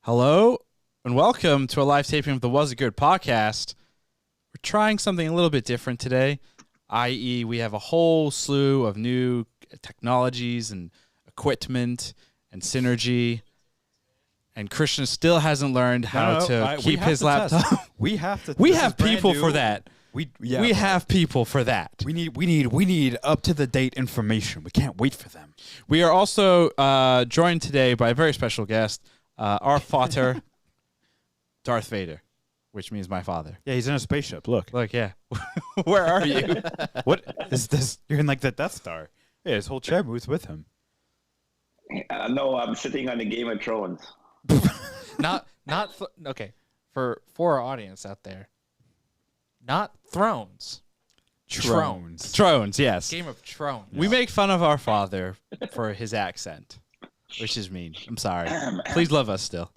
Hello and welcome to a live taping of the Was It Good podcast. We're trying something a little bit different today, i.e. we have a whole slew of new technologies and equipment and synergy, and Krishna still hasn't learned how to keep his laptop. We have to. We have people for that. We have people for that. We need up to the date information. We can't wait for them. We are also joined today by a very special guest, our father, Darth Vader, which means my father. Yeah, he's in a spaceship. Look, yeah. Where are you? What is this? You're in like the Death Star. Yeah, his whole chair moves with him. No, I'm sitting on the Game of Thrones. Okay. For our audience out there, not thrones. Thrones, yes. Game of Thrones. We make fun of our father for his accent, which is mean. I'm sorry. Please love us still.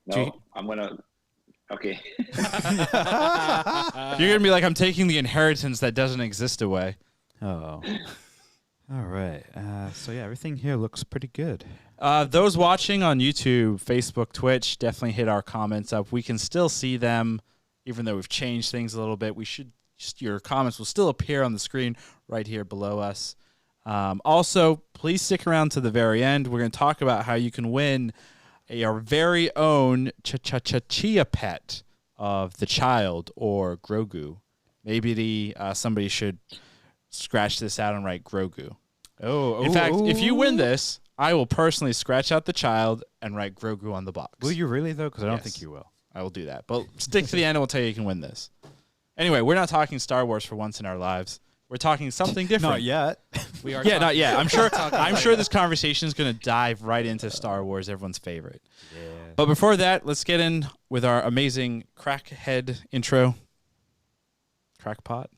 No, I'm gonna. Okay. You're gonna be like, I'm taking the inheritance that doesn't exist away. Oh. All right. So yeah, everything here looks pretty good. Those watching on YouTube, Facebook, Twitch, definitely hit our comments up. We can still see them, even though we've changed things a little bit. Your comments will still appear on the screen right here below us. Also, please stick around to the very end. We're going to talk about how you can win our very own Chia pet of the child or Grogu. Maybe somebody should scratch this out and write Grogu. In fact, if you win this, I will personally scratch out the child and write Grogu on the box. Will you really, though? Because I don't think you will. I will do that. But stick to the end and we'll tell you can win this. Anyway, we're not talking Star Wars for once in our lives. We're talking something different. Not yet. We are. Yeah, not yet. I'm sure this conversation is going to dive right into Star Wars, everyone's favorite. Yeah. But before that, let's get in with our amazing crackhead intro. Crackpot.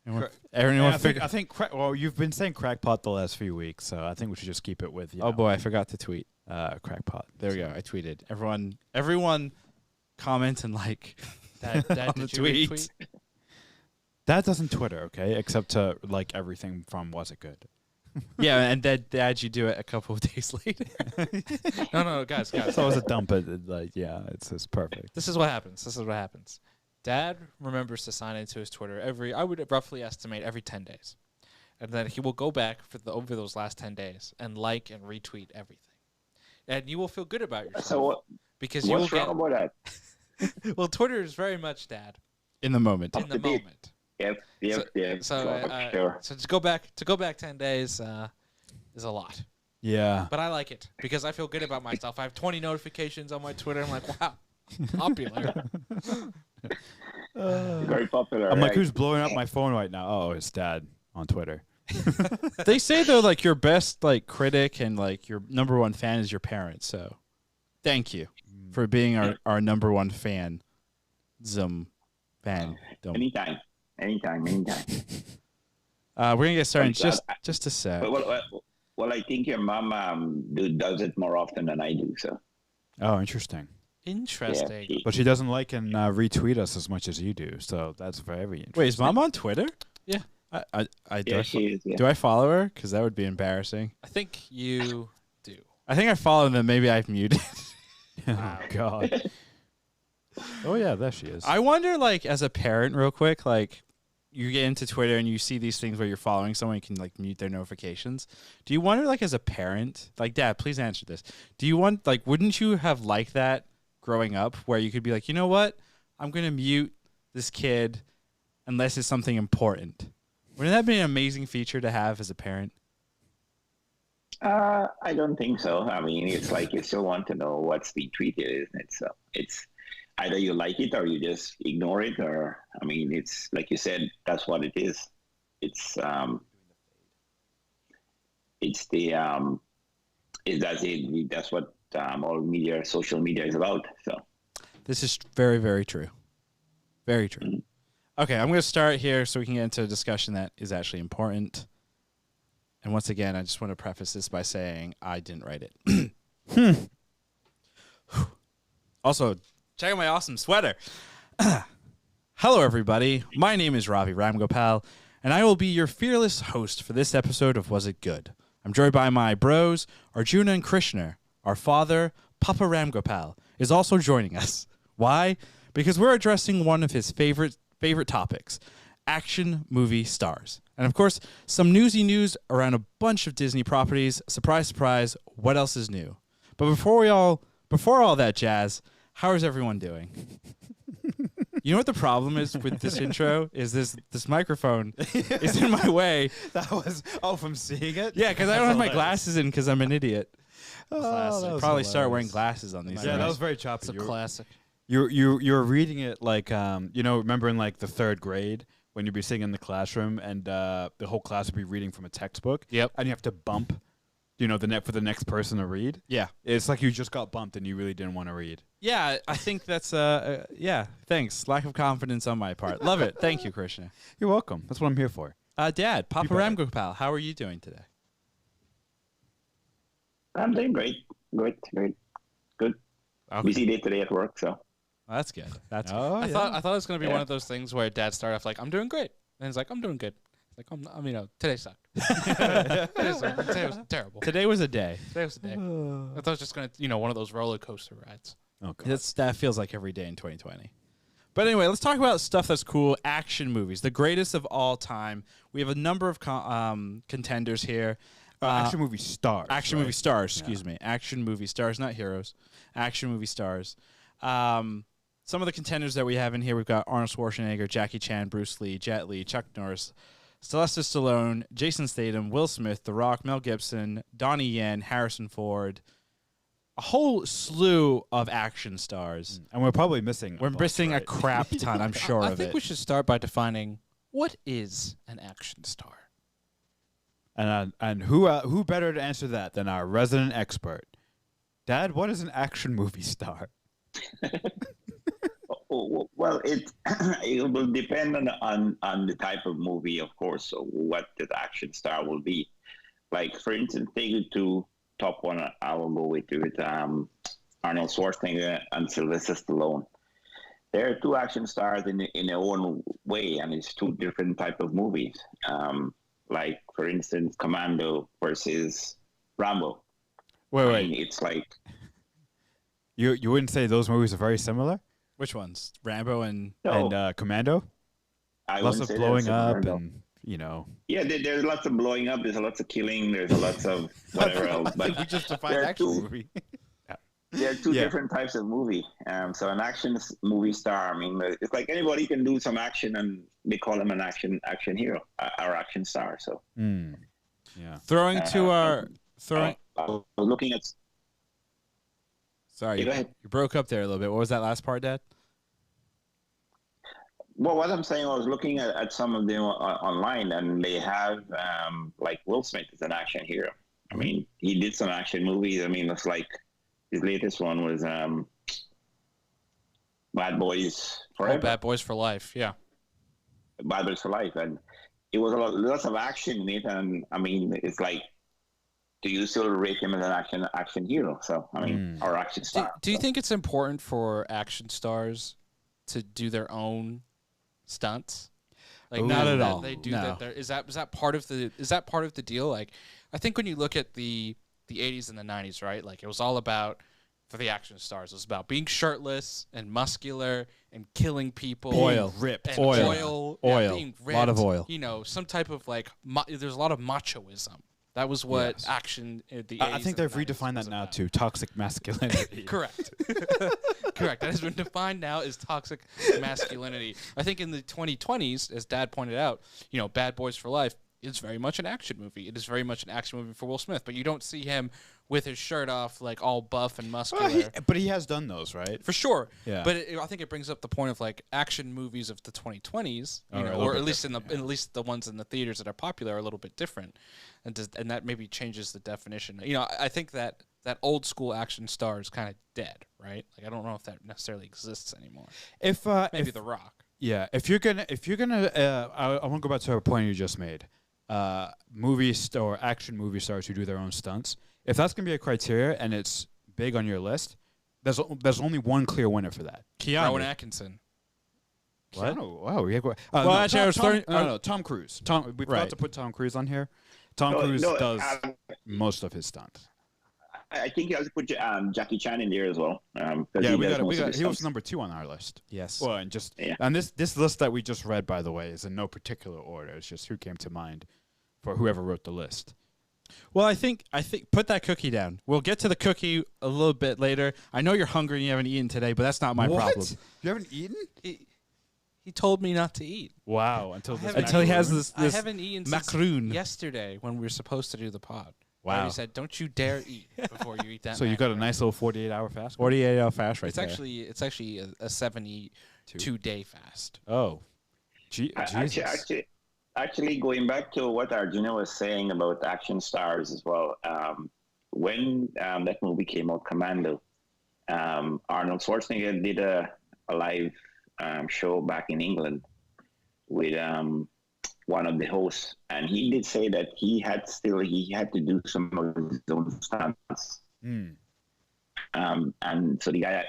I think. Well, you've been saying crackpot the last few weeks, so I think we should just keep it with. Oh boy, I forgot to tweet. Crackpot. There we go. I tweeted. Everyone, comment and like Dad, on the did you tweet. retweet? Dad doesn't Twitter, okay? Except to like everything from Was It Good? Yeah, and Dad, you do it a couple of days later. No, guys. So it was a dump. It's perfect. This is what happens. Dad remembers to sign into his Twitter I would roughly estimate every 10 days. And then he will go back over those last 10 days and like and retweet everything. And you will feel good about yourself. So because what's wrong about that? Well, Twitter is very much Dad. In the moment. In the moment. Yep. So to go back 10 days is a lot. Yeah. But I like it because I feel good about myself. I have 20 notifications on my Twitter. I'm like, wow, popular. Very popular. I'm like, who's blowing up my phone right now? Oh, it's Dad on Twitter. They say though, like your best like critic and like your number one fan is your parents. So, thank you for being our number one fan. Anytime. We're gonna get started in just a sec. Well, I think your mom does it more often than I do. So. Oh, interesting. Interesting. Yeah, But she doesn't like and retweet us as much as you do, so that's very interesting. Wait, is Mom on Twitter? Yeah. She is. Yeah. Do I follow her? Because that would be embarrassing. I think you do. I think I follow them. Maybe I've muted. Oh God. Oh yeah, there she is. I wonder, like, as a parent, real quick, like, you get into Twitter and you see these things where you're following someone, you can like mute their notifications. Do you wonder, like, as a parent, like, Dad, please answer this. Do you want, like, wouldn't you have liked that growing up where you could be like, you know what? I'm going to mute this kid unless it's something important. Wouldn't that be an amazing feature to have as a parent? I don't think so. I mean, it's like you still want to know what's being tweeted, isn't it? So it's either you like it or you just ignore it, or I mean, it's like you said, that's what it is. That's what all media, social media is about. So this is very, very true. Very true. Mm-hmm. Okay, I'm going to start here so we can get into a discussion that is actually important. And once again, I just want to preface this by saying I didn't write it. Also, check out my awesome sweater. Hello, everybody. My name is Ravi Ramgopal, and I will be your fearless host for this episode of Was It Good? I'm joined by my bros, Arjuna and Krishna. our father, Papa Ramgopal, is also joining us. Why? Because we're addressing one of his favorite topics, action movie stars. And of course, some newsy news around a bunch of Disney properties. Surprise, surprise, what else is new? But before all that jazz, how is everyone doing? You know what the problem is with this intro? Is this microphone is in my way. That was from seeing it. Yeah, because I don't have my glasses in because I'm an idiot. Classic. Probably start wearing glasses on these. Yeah, that days. was very choppy. It's a classic. You're reading it like remember in like the third grade when you'd be sitting in the classroom and the whole class would be reading from a textbook. Yep. And you have to bump, for the next person to read. Yeah. It's like you just got bumped and you really didn't want to read. Yeah, I think that's yeah. Thanks. Lack of confidence on my part. Love it. Thank you, Krishna. You're welcome. That's what I'm here for. Dad, Papa better. Ramgopal, how are you doing today? I'm doing great. Good. Okay. Busy day today at work, so. Well, that's good. That's Oh, I yeah. thought it was gonna be one of those things where Dad started off like, "I'm doing great," and he's like, "I'm doing good." Like, today sucked. Today was terrible. Today was a day. Today was the day. I thought it was just gonna, one of those roller coaster rides. Oh, God. That feels like every day in 2020. But anyway, let's talk about stuff that's cool. Action movies, the greatest of all time. We have a number of contenders here. Action movie stars. Action right? movie stars, excuse me. Action movie stars, not heroes. Action movie stars. Some of the contenders that we have in here, we've got Arnold Schwarzenegger, Jackie Chan, Bruce Lee, Jet Li, Chuck Norris, Sylvester Stallone, Jason Statham, Will Smith, The Rock, Mel Gibson, Donnie Yen, Harrison Ford. A whole slew of action stars. And we're probably missing. We're a bunch, missing a right? crap ton, I'm sure I of think it. we should start by defining what is an action star. And who better to answer that than our resident expert, Dad? What is an action movie star? Well, it will depend on the type of movie, of course, so what the action star will be. Like, for instance, take it to top one, I will go with Arnold Schwarzenegger and Sylvester Stallone. They're two action stars in their own way, and it's two different type of movies. Like, for instance, Commando versus Rambo. I mean, it's like... You wouldn't say those movies are very similar? Which ones? Rambo and... No, And Commando? I Lots wouldn't of say blowing they're up similar, and, Yeah, there's lots of blowing up. There's lots of killing. There's lots of whatever else. But we just defined there are action two- movie. there are two Yeah. different types of movie. So an action movie star, I mean, it's like anybody can do some action, and they call them an action hero or action star. So Yeah. Throwing to our... I was looking at... Sorry, Yeah, go ahead. you broke up there a little bit. What was that last part, Dad? Well, what I'm saying, I was looking at some of them online, and they have like Will Smith is an action hero. I mean, he did some action movies. I mean, it's like his latest one was Bad Boys Forever. Oh, Bad Boys for Life. Yeah. Bad Boys for Life, and it was lots of action in it. And I mean, it's like, do you still rate him as an action hero? So I mean, or action star. Do you think it's important for action stars to do their own stunts? Like, Not at all. They do No. that. Is that part of the deal? Like, I think when you look at the 80s and the 90s, right? Like, it was all about, for the action stars, it was about being shirtless and muscular and killing people. Oil. ripped. And Oil. oil. Being A lot of ripped, oil. some type of like, there's a lot of machoism. That was what Yes. action in the 80s I think and they've the 90s redefined was that now about. to toxic masculinity. Correct. Correct. That has been defined now as toxic masculinity. I think in the 2020s, as Dad pointed out, Bad Boys for Life is very much an action movie. It is very much an action movie for Will Smith, but you don't see him with his shirt off, like all buff and muscular. But he has done those, right? For sure. Yeah. But I think it brings up the point of like action movies of the 2020s, Are a little or bit at least different, at least the ones in the theaters that are popular are a little bit different, and that maybe changes the definition. I think that old school action star is kind of dead, right? Like, I don't know if that necessarily exists anymore. If Maybe The Rock. Yeah, if you're gonna, I want to go back to a point you just made. Action movie stars who do their own stunts. If that's gonna be a criteria and it's big on your list, there's only one clear winner for that. Rowan Atkinson. What? Wow. Well, actually, I was throwing- Tom Cruise. We forgot Right. to put Tom Cruise on here. Tom No, Cruise no, does most of his stunts. I think you have to put Jackie Chan in there as well. Yeah, he was number 2 on our list. Yes. Well, and this list that we just read, by the way, is in no particular order. It's just who came to mind for whoever wrote the list. Well, I think put that cookie down. We'll get to the cookie a little bit later. I know you're hungry and you haven't eaten today, but that's not my problem. You haven't eaten? He told me not to eat. Wow, until he has this I haven't eaten macaroon since yesterday when we were supposed to do the pod. Wow. He said, "Don't you dare eat before you eat that." So you got a nice little 48-hour fast. 48-hour fast, right It's there. actually a 72-day fast. Oh, Jesus. Actually, going back to what Arjuna was saying about action stars as well. When that movie came out, Commando, Arnold Schwarzenegger did a live show back in England with one of the hosts, and he did say that he had to do some of his own stunts. And so the guy,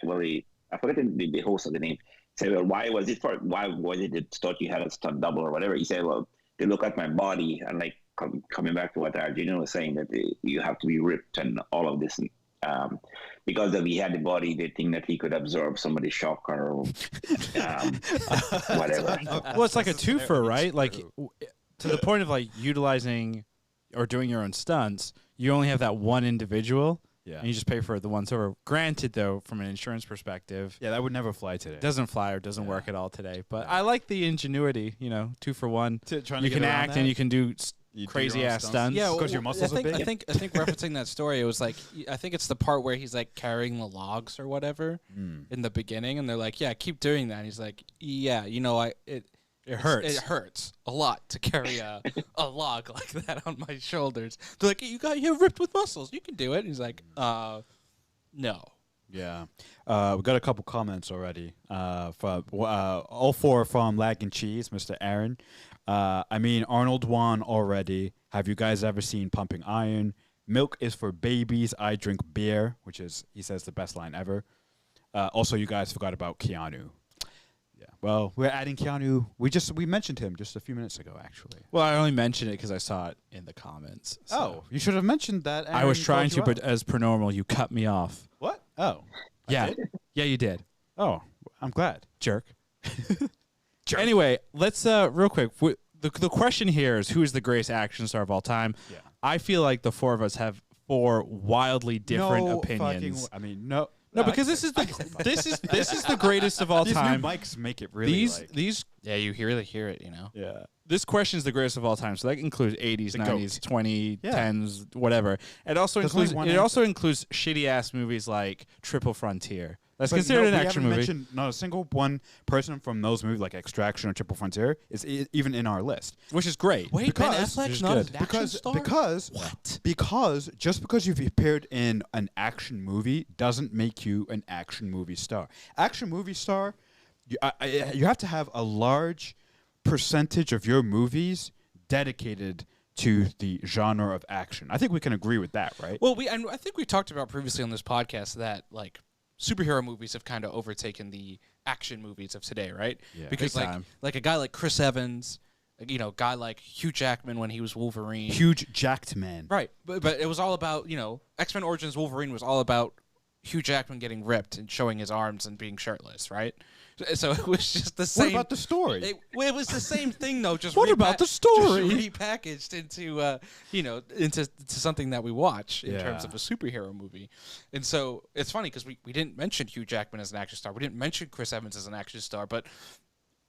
I forget the host of the name, said, "Well, why was it thought you had a stunt double or whatever?" He said, "Well, they look at my body and like coming back to what Arjuna was saying, that you have to be ripped and all of this." Because if he had the body, they think that he could absorb some of the shock or whatever. Well, it's like a twofer, right? Like to the point of like utilizing or doing your own stunts, you only have that one individual, and you just pay for the once over. Granted, though, from an insurance perspective, that would never fly today. Doesn't fly or doesn't work at all today. But I like the ingenuity, 2 for 1. Trying you to can get around act that? and you can do You do crazy your own ass stunts? stunts. Yeah, because your muscles are big. I think referencing that story, it was like I think it's the part where he's like carrying the logs or whatever in the beginning, and they're like, "Yeah, keep doing that." And he's like, "Yeah, it hurts. It hurts a lot to carry a log like that on my shoulders." They're like, "You're ripped with muscles. You can do it." And he's like, "No." Yeah. We got a couple comments already. From all 4 from Lag and Cheese, Mr. Aaron. Arnold won already. Have you guys ever seen Pumping Iron? Milk is for babies. I drink beer, which is, he says, the best line ever. Also, you guys forgot about Keanu. Yeah. Well, we're adding Keanu. We mentioned him just a few minutes ago, actually. Well, I only mentioned it because I saw it in the comments. So. Oh, you should have mentioned that. I was trying to, but as per normal, you cut me off. What? Oh. Yeah. Yeah, you did. Oh, I'm glad. Jerk. Anyway, let's real quick. The question here is, who is the greatest action star of all time? Yeah. I feel like the 4 of us have 4 wildly different opinions. No, because this is the greatest of all time. These new mics make it really. These Yeah, you really hear it, Yeah. This question is the greatest of all time. So that includes 80s, 90s, 2010s, whatever. It also includes shitty ass movies like Triple Frontier. That's considered an action movie. Mentioned not a single one person from those movies like Extraction or Triple Frontier is even in our list, which is great. Wait, Ben Affleck's not an action star? Because just because you've appeared in an action movie doesn't make you an action movie star. Action movie star, you have to have a large percentage of your movies dedicated to the genre of action. I think we can agree with that, right? Well, I think we talked about previously on this podcast that like superhero movies have kind of overtaken the action movies of today, right? Yeah. Because like a guy like Chris Evans, guy like Hugh Jackman when he was Wolverine. Huge jacked man. Right. But it was all about, X-Men Origins Wolverine was all about Hugh Jackman getting ripped and showing his arms and being shirtless, right? So it was just the same. What about the story? It was the same thing, though. Just what about the story? Just repackaged into, into something that we watch in terms of a superhero movie. And so it's funny because we didn't mention Hugh Jackman as an action star. We didn't mention Chris Evans as an action star, but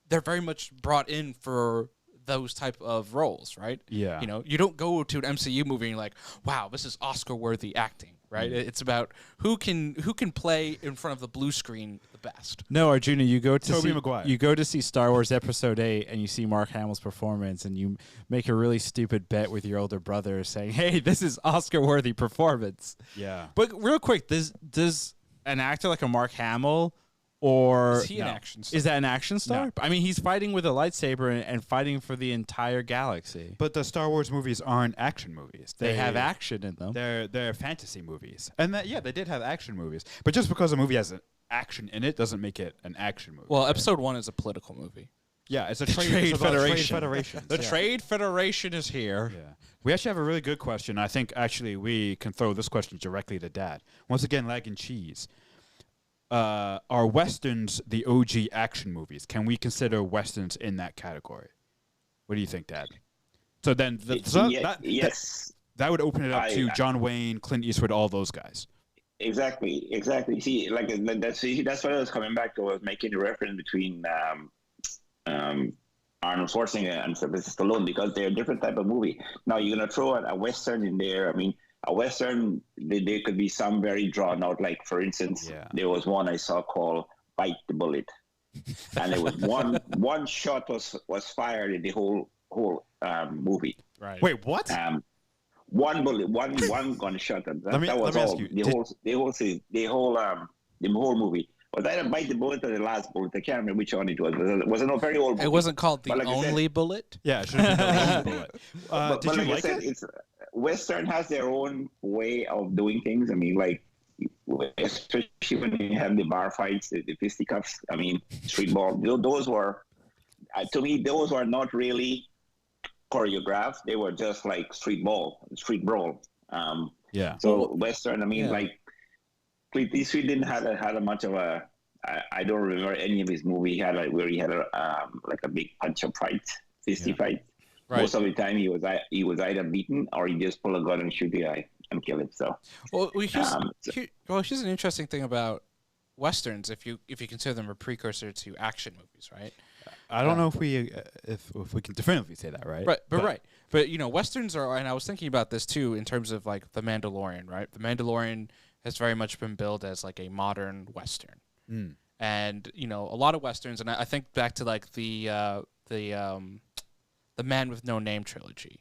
they're very much brought in for those type of roles, right? Yeah. You don't go to an MCU movie and you're like, wow, this is Oscar-worthy acting. Right, It's about who can play in front of the blue screen the best. No, Arjuna, you go to see Star Wars Episode 8 and you see Mark Hamill's performance and you make a really stupid bet with your older brother saying, "Hey, this is Oscar-worthy performance." Yeah. But real quick, does an actor like a Mark Hamill or is he an action star? Is that an action star? No. I mean, he's fighting with a lightsaber and fighting for the entire galaxy. But the Star Wars movies aren't action movies. They have action in them. They're fantasy movies. And they did have action movies. But just because a movie has an action in it doesn't make it an action movie. Well, Episode 1 is a political movie. Yeah, it's a The trade, Trade it's about Federation. Trade federations. The yeah. Trade Federation is here. Yeah. We actually have a really good question. I think actually we can throw this question directly to Dad. Once again, lag and cheese. Are Westerns the OG action movies? Can we consider Westerns in that category? What do you think, Dad? So then, Yes. that would open it up to I- John Wayne, Clint Eastwood, all those guys. Exactly. See, like that's what I was coming back to. I was making a reference between Arnold Schwarzenegger and Sylvester Stallone because they're a different type of movie. Now you're gonna throw a Western in there. I mean, a Western, there could be some very drawn out. Like for instance, there was one I saw called "Bite the Bullet," and it was one shot was fired in the whole movie. Right. Wait, what? One bullet, one gunshot. That was let me all. ask you, The whole movie. Was either Bite the Bullet or the Last Bullet? I can't remember which one it was. It was a very old movie. It wasn't called The But like I said- Only Bullet? Yeah, it should have been the Last Bullet. But Did you like I like said, it? it's Western has their own way of doing things. I mean, like especially when you have the bar fights, the fisticuffs. I mean, street ball. Those were, to me, those were not really choreographed. They were just like street brawl. Yeah. So Western, I mean, Yeah. like Clint Eastwood didn't had a much of a. I don't remember any of his movie. He had where he had like a big punch-up fight, fisty fight. Right. Most of the time, he was either beaten or he just pull a gun and shoot the guy and kill him. So Well, here's an interesting thing about Westerns, if you consider them a precursor to action movies, right? I don't know if we can definitively say that, right? But you know, Westerns are, and I was thinking about this too in terms of like The Mandalorian, right? The Mandalorian has very much been billed as like a modern Western. Mm. And you know, a lot of Westerns, and I think back to like the Man with No Name trilogy,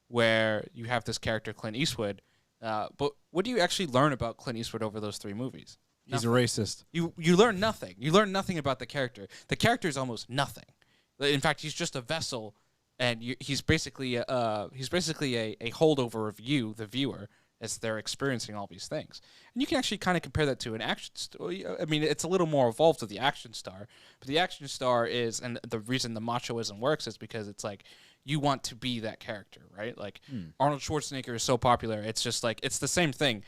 where you have this character Clint Eastwood. But what do you actually learn about Clint Eastwood over those three movies? He's a racist. You learn nothing. You learn nothing about the character. The character is almost nothing. In fact, he's just a vessel, and he's basically a holdover of you, the viewer, as they're experiencing all these things. And you can actually kind of compare that to an action story. I mean, it's a little more evolved to the action star, but the action star is, and the reason the machoism works is because it's like you want to be that character, right? Like Arnold Schwarzenegger is so popular. It's just like, it's the same thing.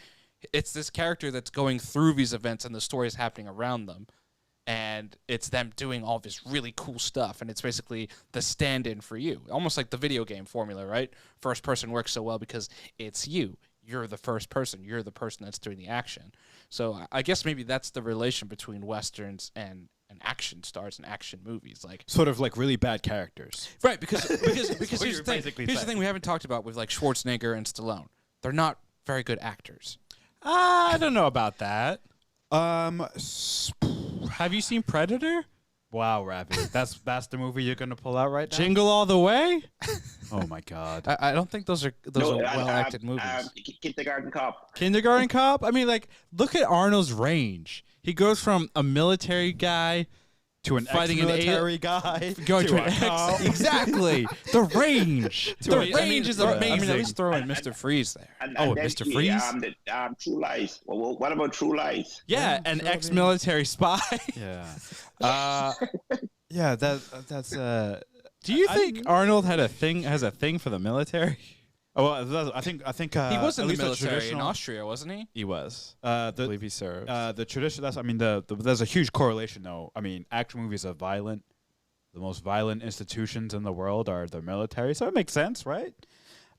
It's this character that's going through these events and the story is happening around them. And it's them doing all this really cool stuff. And it's basically the stand-in for you. Almost like the video game formula, right? First person works so well because it's you. You're the first person. You're the person that's doing the action. So I guess maybe that's the relation between Westerns and action stars and action movies. Like Sort of like really bad characters. right, because what here's you're the thing. basically Here's the saying. thing we haven't talked about with like Schwarzenegger and Stallone. They're not very good actors. I don't know about that. Have you seen Predator? Wow, Ravi, that's the movie you're gonna pull out right now. Jingle All the Way? Oh my God. I don't think those are well acted movies. Kindergarten Cop. Kindergarten Cop? I mean, like, look at Arnold's range. He goes from a military guy To an fighting an ex-military guy. going to a an cop. Exactly. The range. The range is amazing. I mean, at least throw in Mr. Freeze there. And Oh, then Mr. Freeze? True Lies. Well, what about True Lies? Yeah, an ex-military spy. Yeah. Yeah. That's. Do you think Arnold has a thing for the military? Oh, well, I think. He was in at the least military in traditional- Austria, wasn't he? He was. I believe he served. The tradition. That's. I mean, there's a huge correlation, though. I mean, action movies are violent. The most violent institutions in the world are the military, so it makes sense, right?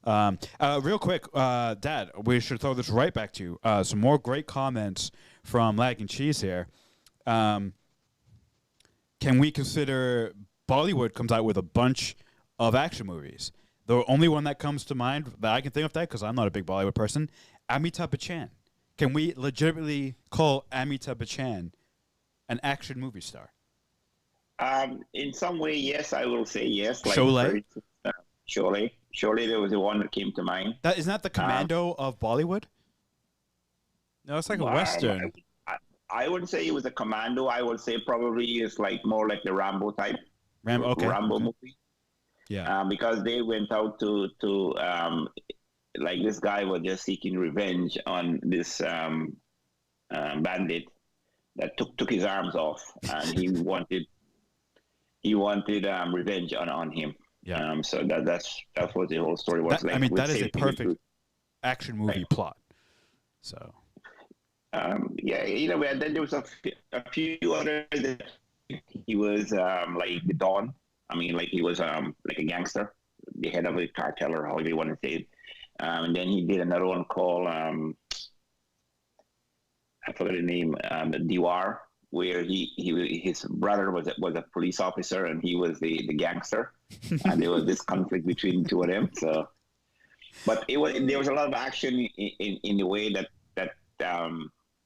Real quick, Dad, we should throw this right back to you. Some more great comments from Lag and Cheese here. Can we consider Bollywood comes out with a bunch of action movies? The only one that comes to mind that I can think of that, because I'm not a big Bollywood person, Amitabh Bachchan. Can we legitimately call Amitabh Bachchan an action movie star? In some way, yes, I will say yes. Like Sholay? Sholay. Sholay, there was the one that came to mind. Isn't that the Commando of Bollywood? No, it's like a Western. I wouldn't say it was a Commando. I would say probably it's like more like the Rambo type. Rambo movie. Yeah. Because they went out to like this guy was just seeking revenge on this bandit that took his arms off, and he wanted he wanted revenge on him. Yeah. So that's what the whole story was. I mean, that is a perfect action movie Right. plot. So. Yeah, and then there was a few others that he was like the Don. I mean, like he was like a gangster, the head of a cartel or however you want to say it. And then he did another one called I forgot the name, Diwar, where his brother was a police officer and he was the gangster, and there was this conflict between the two of them. So, but there was a lot of action in the way that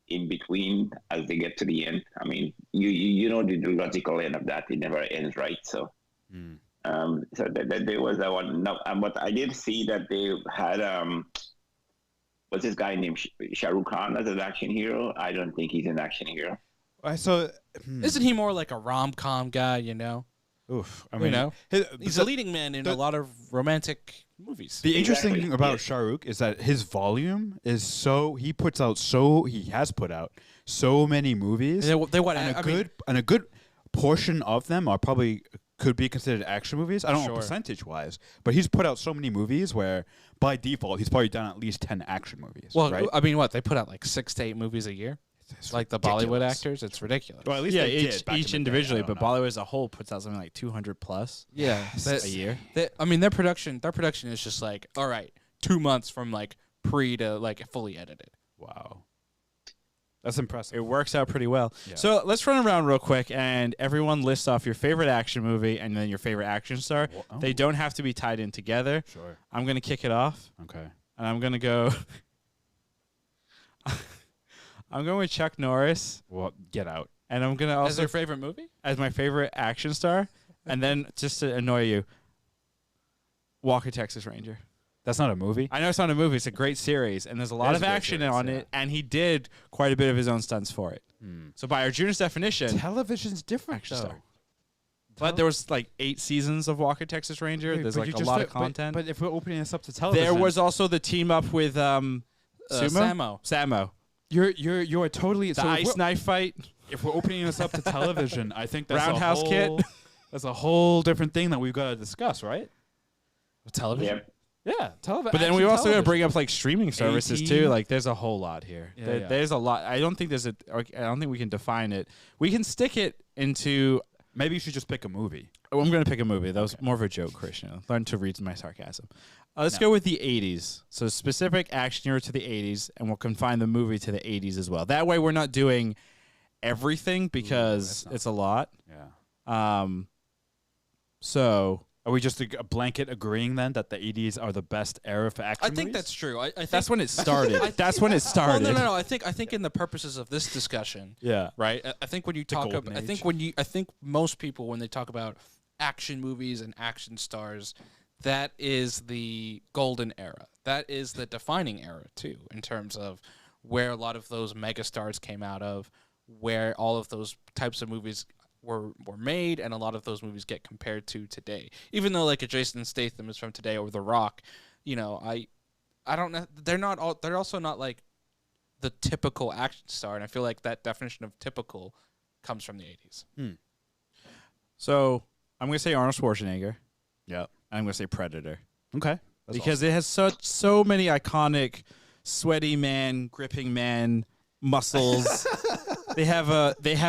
in between as they get to the end. I mean, you know the logical end of that; it never ends, right? So, so that there was that one. No, but I did see that they had what's this guy named Shah Rukh Khan as an action hero? I don't think he's an action hero. So, Isn't he more like a rom-com guy, you know? oof. I mean, He's a leading man in a lot of romantic movies. The interesting Exactly. thing about Yes. Shah Rukh is that his volume is he has put out so many movies, And and a good portion of them are probably could be considered action movies. I don't know Sure. percentage wise, but he's put out so many movies where by default he's probably done at least 10 action movies. well, right? I mean, what they put out like 6 to 8 movies a year, It's like the Bollywood ridiculous. actors. It's ridiculous. Well, at least Yeah, they each did back in the day. individually, I but don't know. Bollywood as a whole puts out something like 200 plus Yeah, a year. I mean, their production is just like, all right, 2 months from like pre to like fully edited. Wow, that's impressive. It works out pretty well. Yeah. So let's run around real quick, and everyone lists off your favorite action movie and then your favorite action star. Oh. They don't have to be tied in together. Sure. I'm going to kick it off, Okay. and I'm going to go. I'm going with Chuck Norris, Well, get out. and I'm going to As also their favorite movie? as my favorite action star, and then just to annoy you, Walker Texas Ranger. That's not a movie. I know it's not a movie; it's a great series, and there's a lot is of a great action series, on yeah. it, and he did quite a bit of his own stunts for it. So by Arjuna's definition, Television's different, Action though. star. But there was like 8 seasons of Walker Texas Ranger. There's like a lot of content. But if we're opening this up to television, There was also the team up with Sumo? Samo. you're totally The so ice knife fight. if we're opening this up to television, I think that's Roundhouse a Kit. whole, that's a whole different thing that we've got to discuss, right? Television. Yep. Yeah, television. But then we also got to bring up like streaming services 18. too. Like there's a whole lot here. Yeah. There's a lot. I don't think we can define it. We can stick it into. Maybe you should just pick a movie. Oh, I'm going to pick a movie. That was more of a joke, Christian. Learn to read my sarcasm. Let's go with the 80s. So specific action hero to the 80s, and we'll confine the movie to the 80s as well. That way we're not doing everything because it's a lot. Yeah. So Are we just a blanket agreeing then that the 80s are the best era for action I think movies? that's true. I think that's when it started. That's when it started. Well, no. I think in the purposes of this discussion, Yeah. right? I think when you talk golden about, age. I think most people when they talk about action movies and action stars, that is the golden era. That is the defining era too, in terms of where a lot of those megastars came out of, where all of those types of movies were made, and a lot of those movies get compared to today. Even though like a Jason Statham is from today, or The Rock, you know, I don't know. They're also not like the typical action star, and I feel like that definition of typical comes from the 80s. So I'm going to say Arnold Schwarzenegger. Yeah. And I'm going to say Predator. Okay. Because it has so many iconic sweaty man, gripping man muscles. They have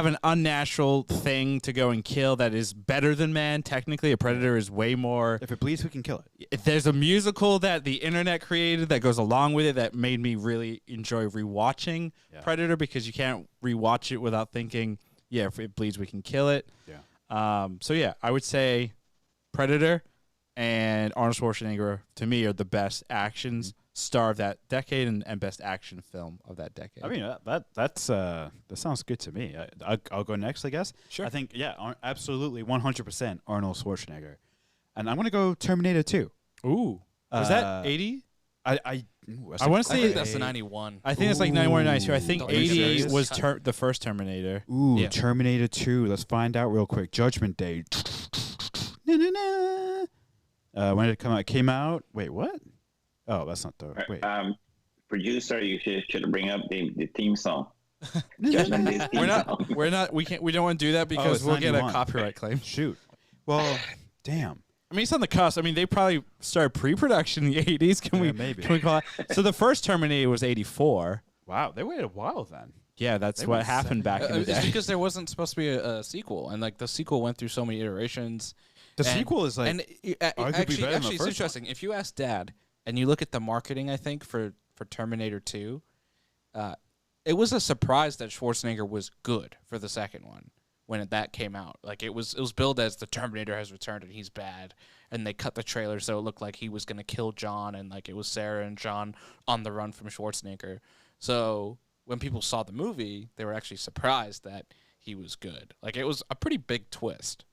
an unnatural thing to go and kill that is better than man. Technically, a predator is way more. If it bleeds, we can kill it. If there's a musical that the internet created that goes along with it that made me really enjoy rewatching Predator, because you can't rewatch it without thinking, yeah, if it bleeds, we can kill it. Yeah. So yeah, I would say Predator and Arnold Schwarzenegger to me are the best actions star of that decade and best action film of that decade. I mean, that sounds good to me. I'll go next, I guess. Sure. I think, absolutely, 100% Arnold Schwarzenegger. And I'm going to go Terminator 2. Ooh. Was that 80? I wanna say- I think that's the 91. I think it's like 91 or 92. I think Are you 80 serious? was the first Terminator. Ooh, Yeah. Terminator 2. Let's find out real quick. Judgment Day. When did it come out? It came out. Wait, what? Oh, that's not the. Wait. Producer, you should bring up the theme song. Judgment Day's theme song. We don't want to do that because it's we'll get a 91. copyright claim. Shoot. Well, damn. I mean, it's on the cusp. I mean, they probably started pre-production in the 80s. Maybe. Can we call it? So the first Terminator was 84. Wow, they waited a while then. Yeah, that's They what were happened back in the It's day. because there wasn't supposed to be a sequel, and like the sequel went through so many iterations. The sequel is like and arguably better than the it's first interesting. If you ask Dad and you look at the marketing, I think for Terminator 2, it was a surprise that Schwarzenegger was good for the second one when that came out. Like it was billed as the Terminator has returned and he's bad, and they cut the trailer so it looked like he was gonna kill John, and like it was Sarah and John on the run from Schwarzenegger. So when people saw the movie, they were actually surprised that he was good. Like it was a pretty big twist.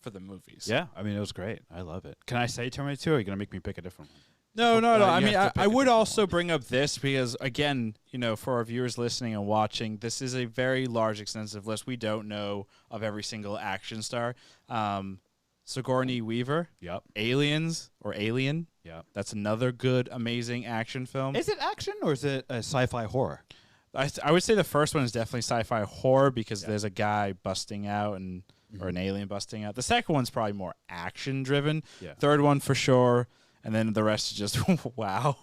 For the movies. Yeah, I mean, it was great. I love it. Can I say Terminator 2, or are you going to make me pick a different one? No. I you mean, have to pick I a would different also one. bring up this because, again, for our viewers listening and watching, this is a very large, extensive list. We don't know of every single action star. Sigourney Weaver, Yep. Aliens or Alien. Yep. That's another good, amazing action film. Is it action or is it a sci-fi horror? I would say the first one is definitely sci-fi horror because there's a guy busting out or an alien busting out. The second one's probably more action-driven. Yeah. Third one for sure, and then the rest is just wow.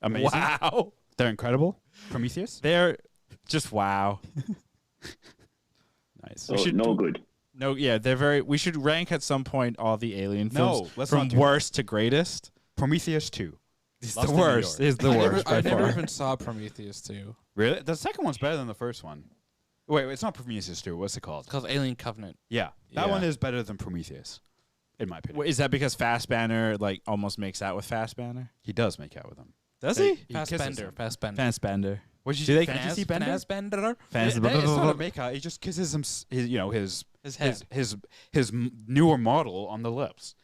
Amazing. Wow. They're incredible. Prometheus? They're just wow. Nice. So no good. No, yeah, they're very. We should rank at some point all the alien films let's from not do worst to greatest. Prometheus 2. It's Lost the in New worst. York. Is the worst by I never far. even saw Prometheus 2. Really? The second one's better than the first one. Wait, it's not Prometheus 2. What's it called? It's called Alien Covenant. Yeah, that Yeah. one is better than Prometheus, in my opinion. Wait, is that because Fassbender almost makes out with Fassbender? He does make out with him. Does he? kisses Fassbender. him. Fassbender. What did Do they did you see Bender? Fassbender? It's not a make out. He just kisses him. His His head. his newer model on the lips.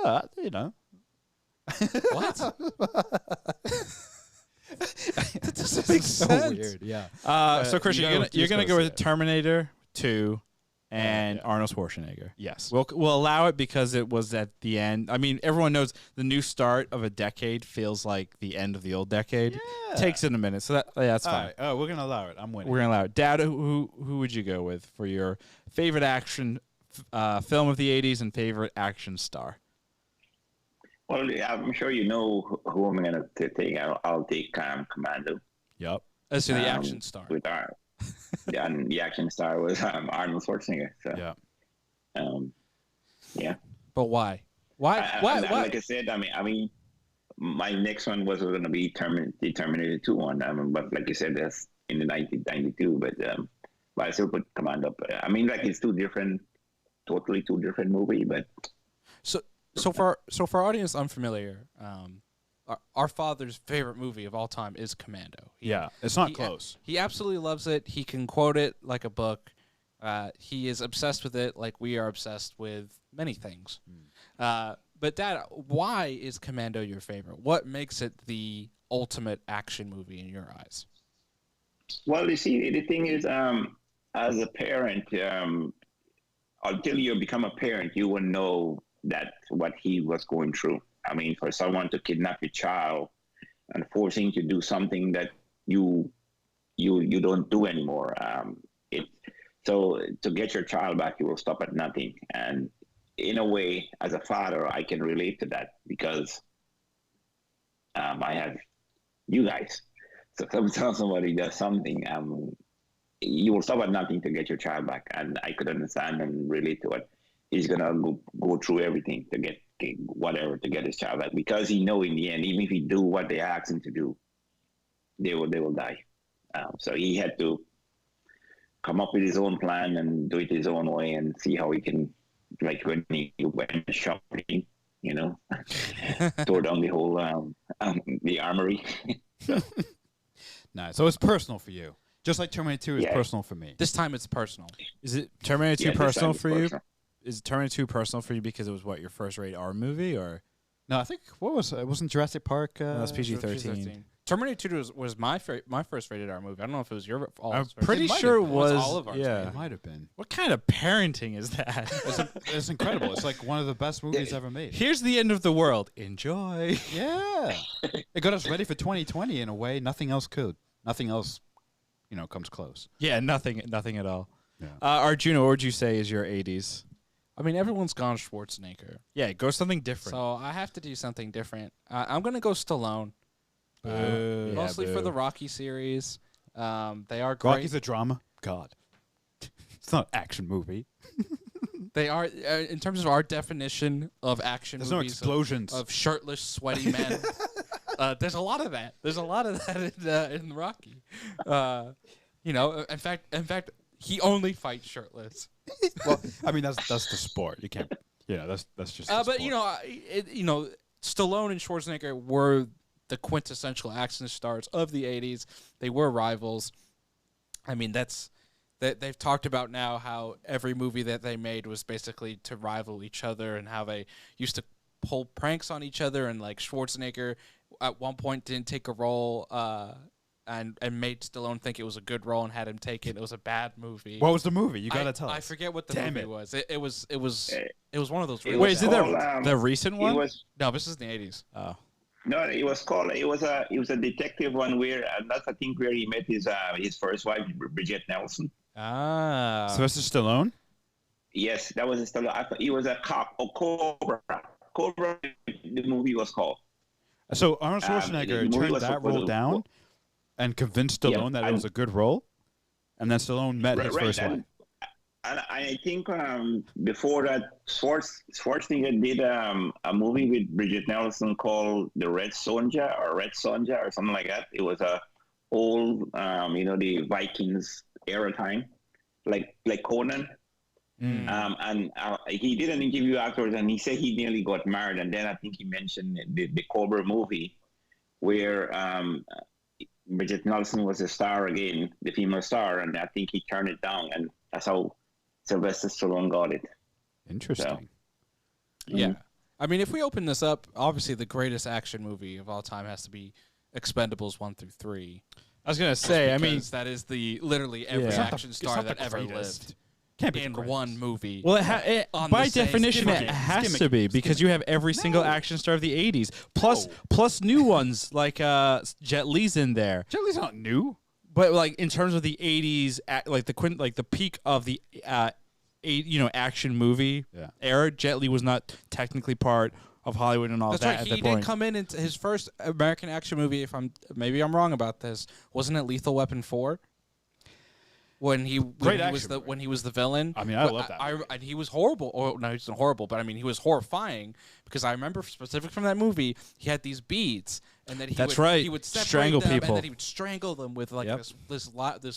What? That doesn't make so sense. weird. Yeah. So Chris, you you're gotta- gonna you just go gotta with say it. Terminator 2 and yeah. Arnold Schwarzenegger. Yes. We'll allow it because it was at the end. I mean, everyone knows the new start of a decade feels like the end of the old decade. Yeah. Takes it a minute, so that's All fine. right. Oh, we're gonna allow it. I'm winning. We're gonna allow it. Dad, who would you go with for your favorite action film of the '80s and favorite action star? Well, I'm sure you know who I'm going to take. I'll take Commando. Yep. As to the action star. With the action star was Arnold Schwarzenegger. So, Yeah. yeah. But why? Why? Why? Like I said, I mean, my next one was going to be the Terminator 2 one. But like you said, that's in the 1992. But I still put Commando up. I mean, like it's totally two different movie. But So for our audience unfamiliar, our father's favorite movie of all time is Commando. Yeah. It's not He- close. He absolutely loves it. He can quote it like a book. He is obsessed with it like we are obsessed with many things. But Dad, why is Commando your favorite? What makes it the ultimate action movie in your eyes? well, you see, the thing is, as a parent, until you become a parent, you will know that what he was going through. I mean, for someone to kidnap your child and forcing to do something that you don't do anymore. So to get your child back, you will stop at nothing. And in a way, as a father, I can relate to that because I have you guys. So sometimes somebody does something, you will stop at nothing to get your child back. And I could understand and relate to it. He's gonna go through everything to get whatever to get his child back because he know in the end, even if he do what they ask him to do, they will die. So he had to come up with his own plan and do it his own way and see how he can, like when he went shopping, tore down the whole the armory. Nice. So it's personal for you, just like Terminator 2 is Yeah. personal for me. This time it's personal. Is it Terminator 2 Yeah, this personal time for it's you? personal. Is Terminator 2 personal for you because it was your first rated R movie or? No, I think it wasn't Jurassic Park. No, it's PG-13. Terminator 2 was my first rated R movie. I don't know if it was your fault. I'm pretty sure it was. all of ours. Yeah. It might have been. What kind of parenting is that? It's incredible. It's like one of the best movies ever made. Here's the end of the world. Enjoy. Yeah. It got us ready for 2020 in a way nothing else could. Nothing else, comes close. Yeah, nothing at all. Yeah. Arjuna, what would you say is your '80s I mean, everyone's gone Schwarzenegger, Yeah, go something different. so I have to do something different. I'm gonna go Stallone, Boo. mostly for boo. the Rocky series. They are great. Rocky's a drama. God, it's not an action movie. They are, in terms of our definition of action There's no movies, explosions. of shirtless, sweaty men. There's a lot of that. There's a lot of that in Rocky. You know, in fact, he only fights shirtless. Well, I mean that's the sport. You can't. Yeah, that's just. The But sport. you know, Stallone and Schwarzenegger were the quintessential action stars of the '80s. They were rivals. I mean, they've talked about now how every movie that they made was basically to rival each other, and how they used to pull pranks on each other. And like Schwarzenegger at one point didn't take a role and made Stallone think it was a good role and had him take it. It was a bad movie. What was the movie? You gotta tell I us. forget what the Damn movie it. was. It was one of those. It Really Wait, was is it called, the recent It one? was no, this is the '80s. Oh, no, it was a detective one where that's I think where he met his first wife, Bridget Nelson. Ah, Sylvester Stallone. Yes, that was still. I thought he was a cop or Cobra. Cobra, the movie was called. So Arnold the Schwarzenegger movie turned was that supposed role to- down and convinced Stallone that it was a good role, and then Stallone met his first wife. And I think before that, Schwarzenegger did a movie with Bridget Nelson called The Red Sonja or something like that. It was a old, the Vikings era time, like Conan. And he did an interview afterwards, and he said he nearly got married. And then I think he mentioned the Cobra movie, where Bridget Nelson was a star again, the female star, and I think he turned it down, and that's how Sylvester Stallone got it. Interesting. yeah. I mean, if we open this up, obviously the greatest action movie of all time has to be Expendables 1 through 3. I was gonna say. I mean, Because that is the literally every Yeah. It's not action It's star not that the ever greatest. lived Can't be the in greatest. one movie. well, On by the same definition, scale. it has Gimmick. to be because you have every single action star of the '80s, plus new ones like Jet Li's in there. Jet Li's not new. But like in terms of the '80s, like the peak of the action movie Yeah. era, Jet Li was not technically part of Hollywood and all That's that right. at He that did point. come in into his first American action movie. Maybe I'm wrong about this. Wasn't it Lethal Weapon 4? When he was the villain. I mean, I love that movie. And he was horrible. Or no, he wasn't horrible, but I mean, he was horrifying because I remember specific from that movie, he had these beads, and then That's right. He would separate Strangle them, people. and then he would strangle them with like Yep. this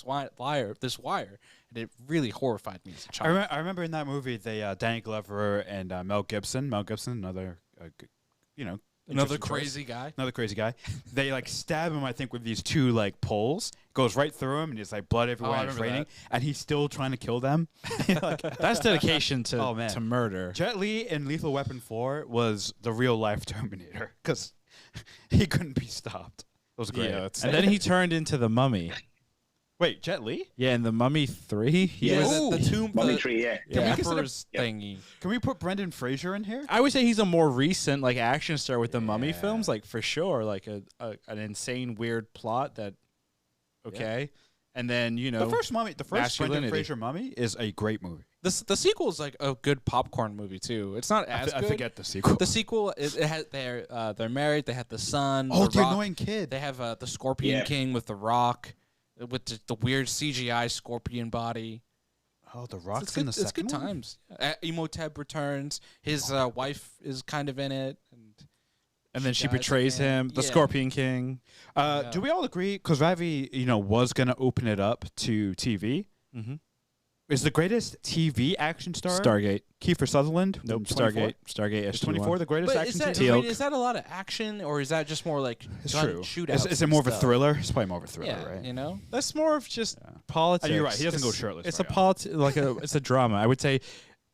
wire, and it really horrified me as a child. I remember in that movie, they Danny Glover and Mel Gibson. Mel Gibson, another, Another interesting choice. crazy guy. Another crazy guy. They like stab him, I think, with these two like poles. Goes right through him, and there's like blood everywhere. I And it's remember raining, that. and he's still trying to kill them. Like, That's dedication to Oh, man. to murder. Jet Li in Lethal Weapon 4 was the real life Terminator because he couldn't be stopped. It was great. Yeah, and then he turned into the Mummy. Wait, Jet Li? Yeah, in the Mummy 3, he Yeah. was. Was it the tomb? Mummy The Tree, yeah. Yeah. Emperor's thingy. Can we put Brendan Fraser in here? I would say he's a more recent like action star with the Mummy Yeah. films, like for sure, like an insane weird plot that. Okay, and then The first Brendan masculinity. Fraser Mummy is a great movie. The sequel is like a good popcorn movie too. It's not as I good. forget the sequel. The sequel it has they're married. They have the son. Oh, the the Rock. annoying kid. They have the Scorpion Yeah. King with the Rock, with the weird CGI scorpion body. Oh, the Rock's It's in good. the It's good second one? times. Imhotep returns. His wife is kind of in it, and then she dies at betrays the end. him. The Yeah. Scorpion King. Yeah. Do we all agree? Because Ravi, was going to open it up to TV. Mm-hmm. Is the greatest TV action star Stargate. Kiefer Sutherland? Nope. 24? Stargate. Is SG-1. 24 the greatest But action is that, TV? I mean, Teal'c. is that a lot of action, or is that just more like It's gun true. shootouts? Is it more of a thriller? It's probably more of a thriller, Yeah, right? you know. That's more of just Yeah. politics. You're right. He doesn't go It's- shirtless It's very it's a drama. I would say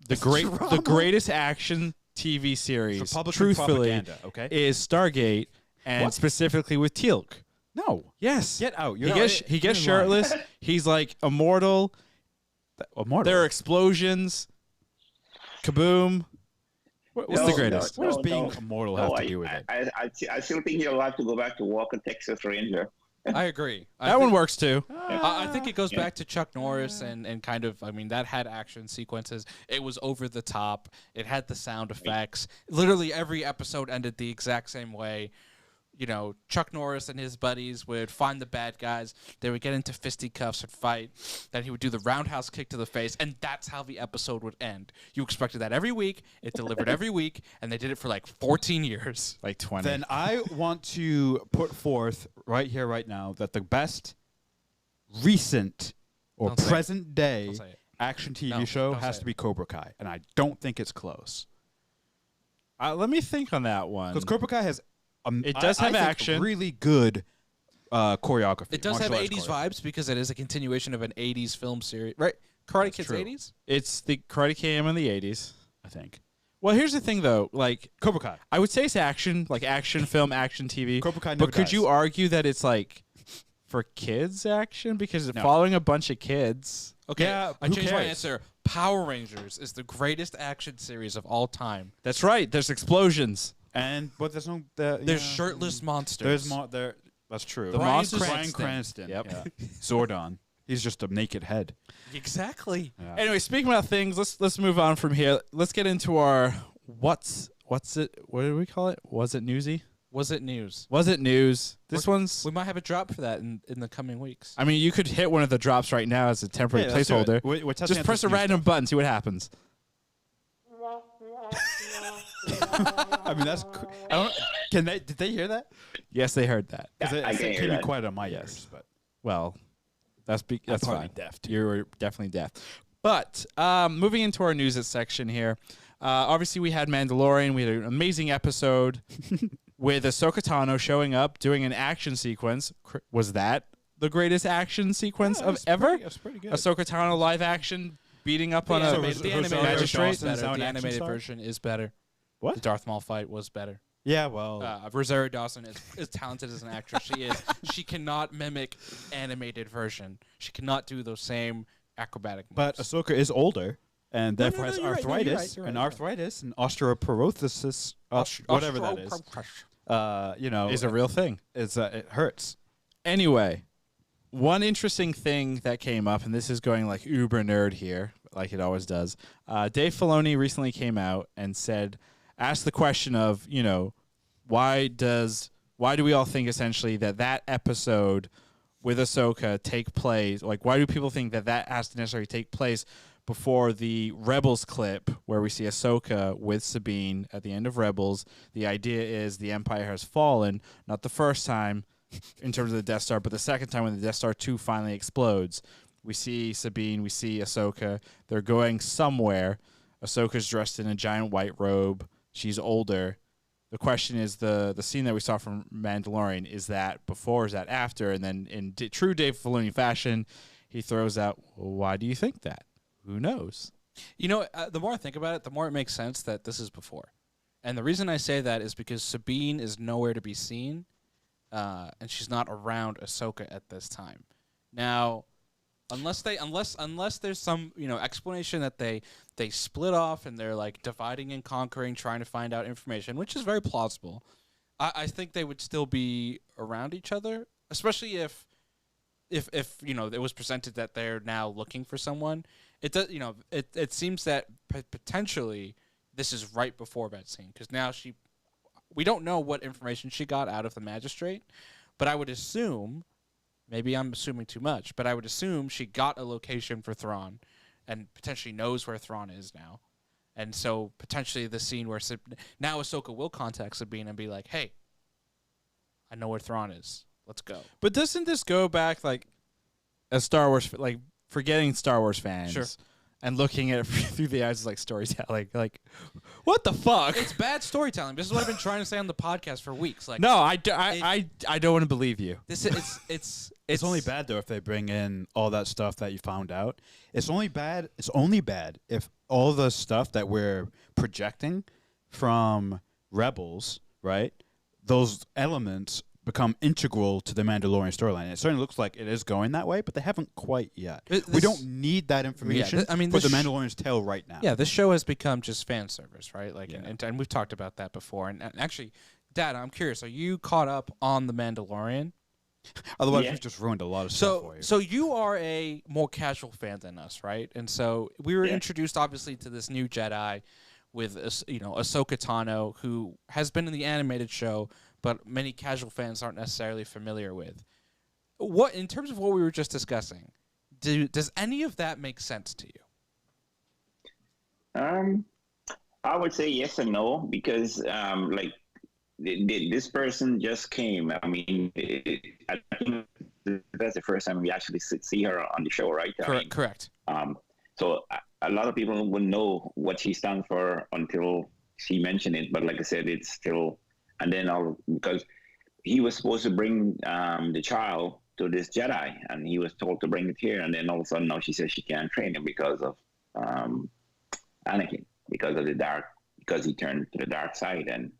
the greatest action TV series, Republican truthfully, propaganda, okay? is Stargate, and What? specifically with Teal'c. No. Yes. Get out. He gets shirtless. He's like immortal. Immortal. There are explosions. Kaboom. What's No, the greatest? What does No, being no. immortal No, have to do with it? I still think he'll have to go back to Walker, Texas Ranger. I agree. That one works too. I think it goes back to Chuck Norris and kind of, I mean, that had action sequences. It was over the top. It had the sound effects. Literally every episode ended the exact same way. You know, Chuck Norris and his buddies would find the bad guys. They would get into fisticuffs and fight. Then he would do the roundhouse kick to the face, and that's how the episode would end. You expected that every week. It delivered every week, and they did it for like 14 years. Like 20. Then I want to put forth right here, right now, that the best recent or Don't say it. present day Don't say it. action TV No, show don't has say to be Cobra Kai, and I don't think it's close. Let me think on that one. Because Cobra Kai has, It does I have think, action. really good choreography. It does have martial 80s arts vibes because it is a continuation of an 80s film series. Right? Karate Kid's true. 80s? It's the Karate Kid in the 80s. I think. Well, here's the thing, though. Like, Cobra Kai. I would say it's action, like action film, action TV. Cobra Kai never But could dies. you argue that it's like for kids action because it's No. following a bunch of kids? Okay, Yeah, I who changed my cares? answer. Power Rangers is the greatest action series of all time. That's right. There's explosions. But there's no. There's shirtless monsters. There. That's true. The Bryan monsters. Bryan Cranston. Cranston. Yep. Yeah. Zordon. He's just a naked head. Exactly. Yeah. Anyway, speaking about things, let's move on from here. Let's get into our what's it? What did we call it? Was it newsy? Was it news? Was it news? This one's. We might have a drop for that in the coming weeks. I mean, you could hit one of the drops right now as a temporary Yeah, let's do it. placeholder. We're testing Just out press this a new random stuff. button, see what happens. I mean, that's. I don't. Did they hear that? Yes, they heard that. Yeah, I It can hear came in that. quite on my ears, but Well, that's probably fine. deaf, too. You're definitely deaf. But moving into our news section here, obviously we had Mandalorian. We had an amazing episode with Ahsoka Tano showing up, doing an action sequence. Was that the greatest action sequence of ever? That's pretty good. Ahsoka Tano live action beating up on So a Ros- the Rosario animated magistrate? version is Dawson's better. now an The action animated star? version is better. What? The Darth Maul fight was better. Yeah, well, Rosario Dawson is as talented as an actress she is. She cannot mimic animated version. She cannot do those same acrobatic moves. but Ahsoka is older, and No, therefore has you're right, no, you're arthritis, right, you're right, and you're right. arthritis, and osteoporosis, whatever that is. You know, is a real thing. it hurts. Anyway, one interesting thing that came up, and this is going like uber nerd here, like it always does. Dave Filoni recently came out and asked the question of, why do we all think essentially that episode with Ahsoka take place? Like, why do people think that has to necessarily take place before the Rebels clip where we see Ahsoka with Sabine at the end of Rebels? The idea is the Empire has fallen, not the first time in terms of the Death Star, but the second time when the Death Star 2 finally explodes. We see Sabine, we see Ahsoka. They're going somewhere. Ahsoka's dressed in a giant white robe. She's older. The question is the scene that we saw from Mandalorian, is that before, is that after? And then in true Dave Filoni fashion, he throws out, well, why do you think that? Who knows? The more I think about it, the more it makes sense that this is before. And the reason I say that is because Sabine is nowhere to be seen, and she's not around Ahsoka at this time. Now, unless there's some explanation that they split off and they're like dividing and conquering, trying to find out information, which is very plausible. I think they would still be around each other, especially if it was presented that they're now looking for someone. It does it seems that potentially this is right before that scene, because now we don't know what information she got out of the magistrate, but I would assume, maybe I'm assuming too much, but I would assume she got a location for Thrawn and potentially knows where Thrawn is now. And so potentially the scene where now Ahsoka will contact Sabine and be like, hey, I know where Thrawn is. Let's go. But doesn't this go back like as Star Wars, like forgetting Star Wars fans Sure. and looking at it through the eyes of like storytelling? Like, what the fuck? It's bad storytelling. This is what I've been trying to say on the podcast for weeks. Like, No, I don't want to believe you. this is It's only bad though if they bring in all that stuff that you found out. It's only bad if all the stuff that we're projecting from Rebels, right? Those elements become integral to the Mandalorian storyline. It certainly looks like it is going that way, but they haven't quite yet. We don't need that information I mean, for the this Mandalorian's tale right now. Yeah, this show has become just fan service, right? Like, Yeah. and we've talked about that before. And actually, Dad, I'm curious. Are you caught up on the Mandalorian? Otherwise, Yeah. we've just ruined a lot of stuff for you. So you are a more casual fan than us, right? And so we were Yeah. introduced, obviously, to this new Jedi with, Ahsoka Tano, who has been in the animated show, but many casual fans aren't necessarily familiar with. What, in terms of what we were just discussing, does any of that make sense to you? I would say yes and no because this person just came. I mean, I think that's the first time we actually see her on the show, right? Correct. So a lot of people wouldn't know what she stands for until she mentioned it. But like I said, it's still, and then because he was supposed to bring the child to this Jedi, and he was told to bring it here, and then all of a sudden now she says she can't train him because of Anakin, because he turned to the dark side, and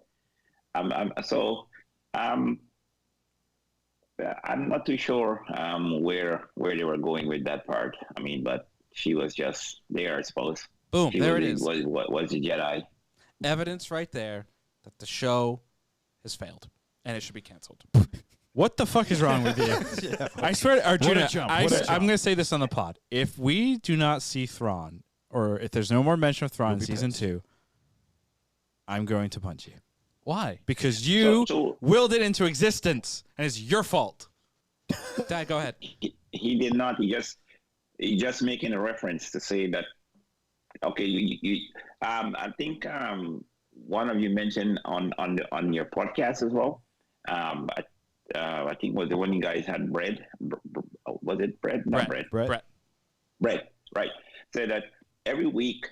I'm not too sure where they were going with that part. I mean, but she was just there, I suppose. Boom, She there was, it is. Was a Jedi. Evidence right there that the show has failed and it should be canceled. What the fuck is wrong with you? I swear, Arjuna, jump, I'm what a going to say this on the pod. If we do not see Thrawn, or if there's no more mention of Thrawn in season 2, I'm going to punch you. Why? Because you So- willed it into existence, and it's your fault. Dad, go ahead. He did not. He just making a reference to say that. Okay, I think one of you mentioned on your podcast as well. I think was the one you guys had bread. Was it bread? Not bread. Brett. Bread. Right. So that every week,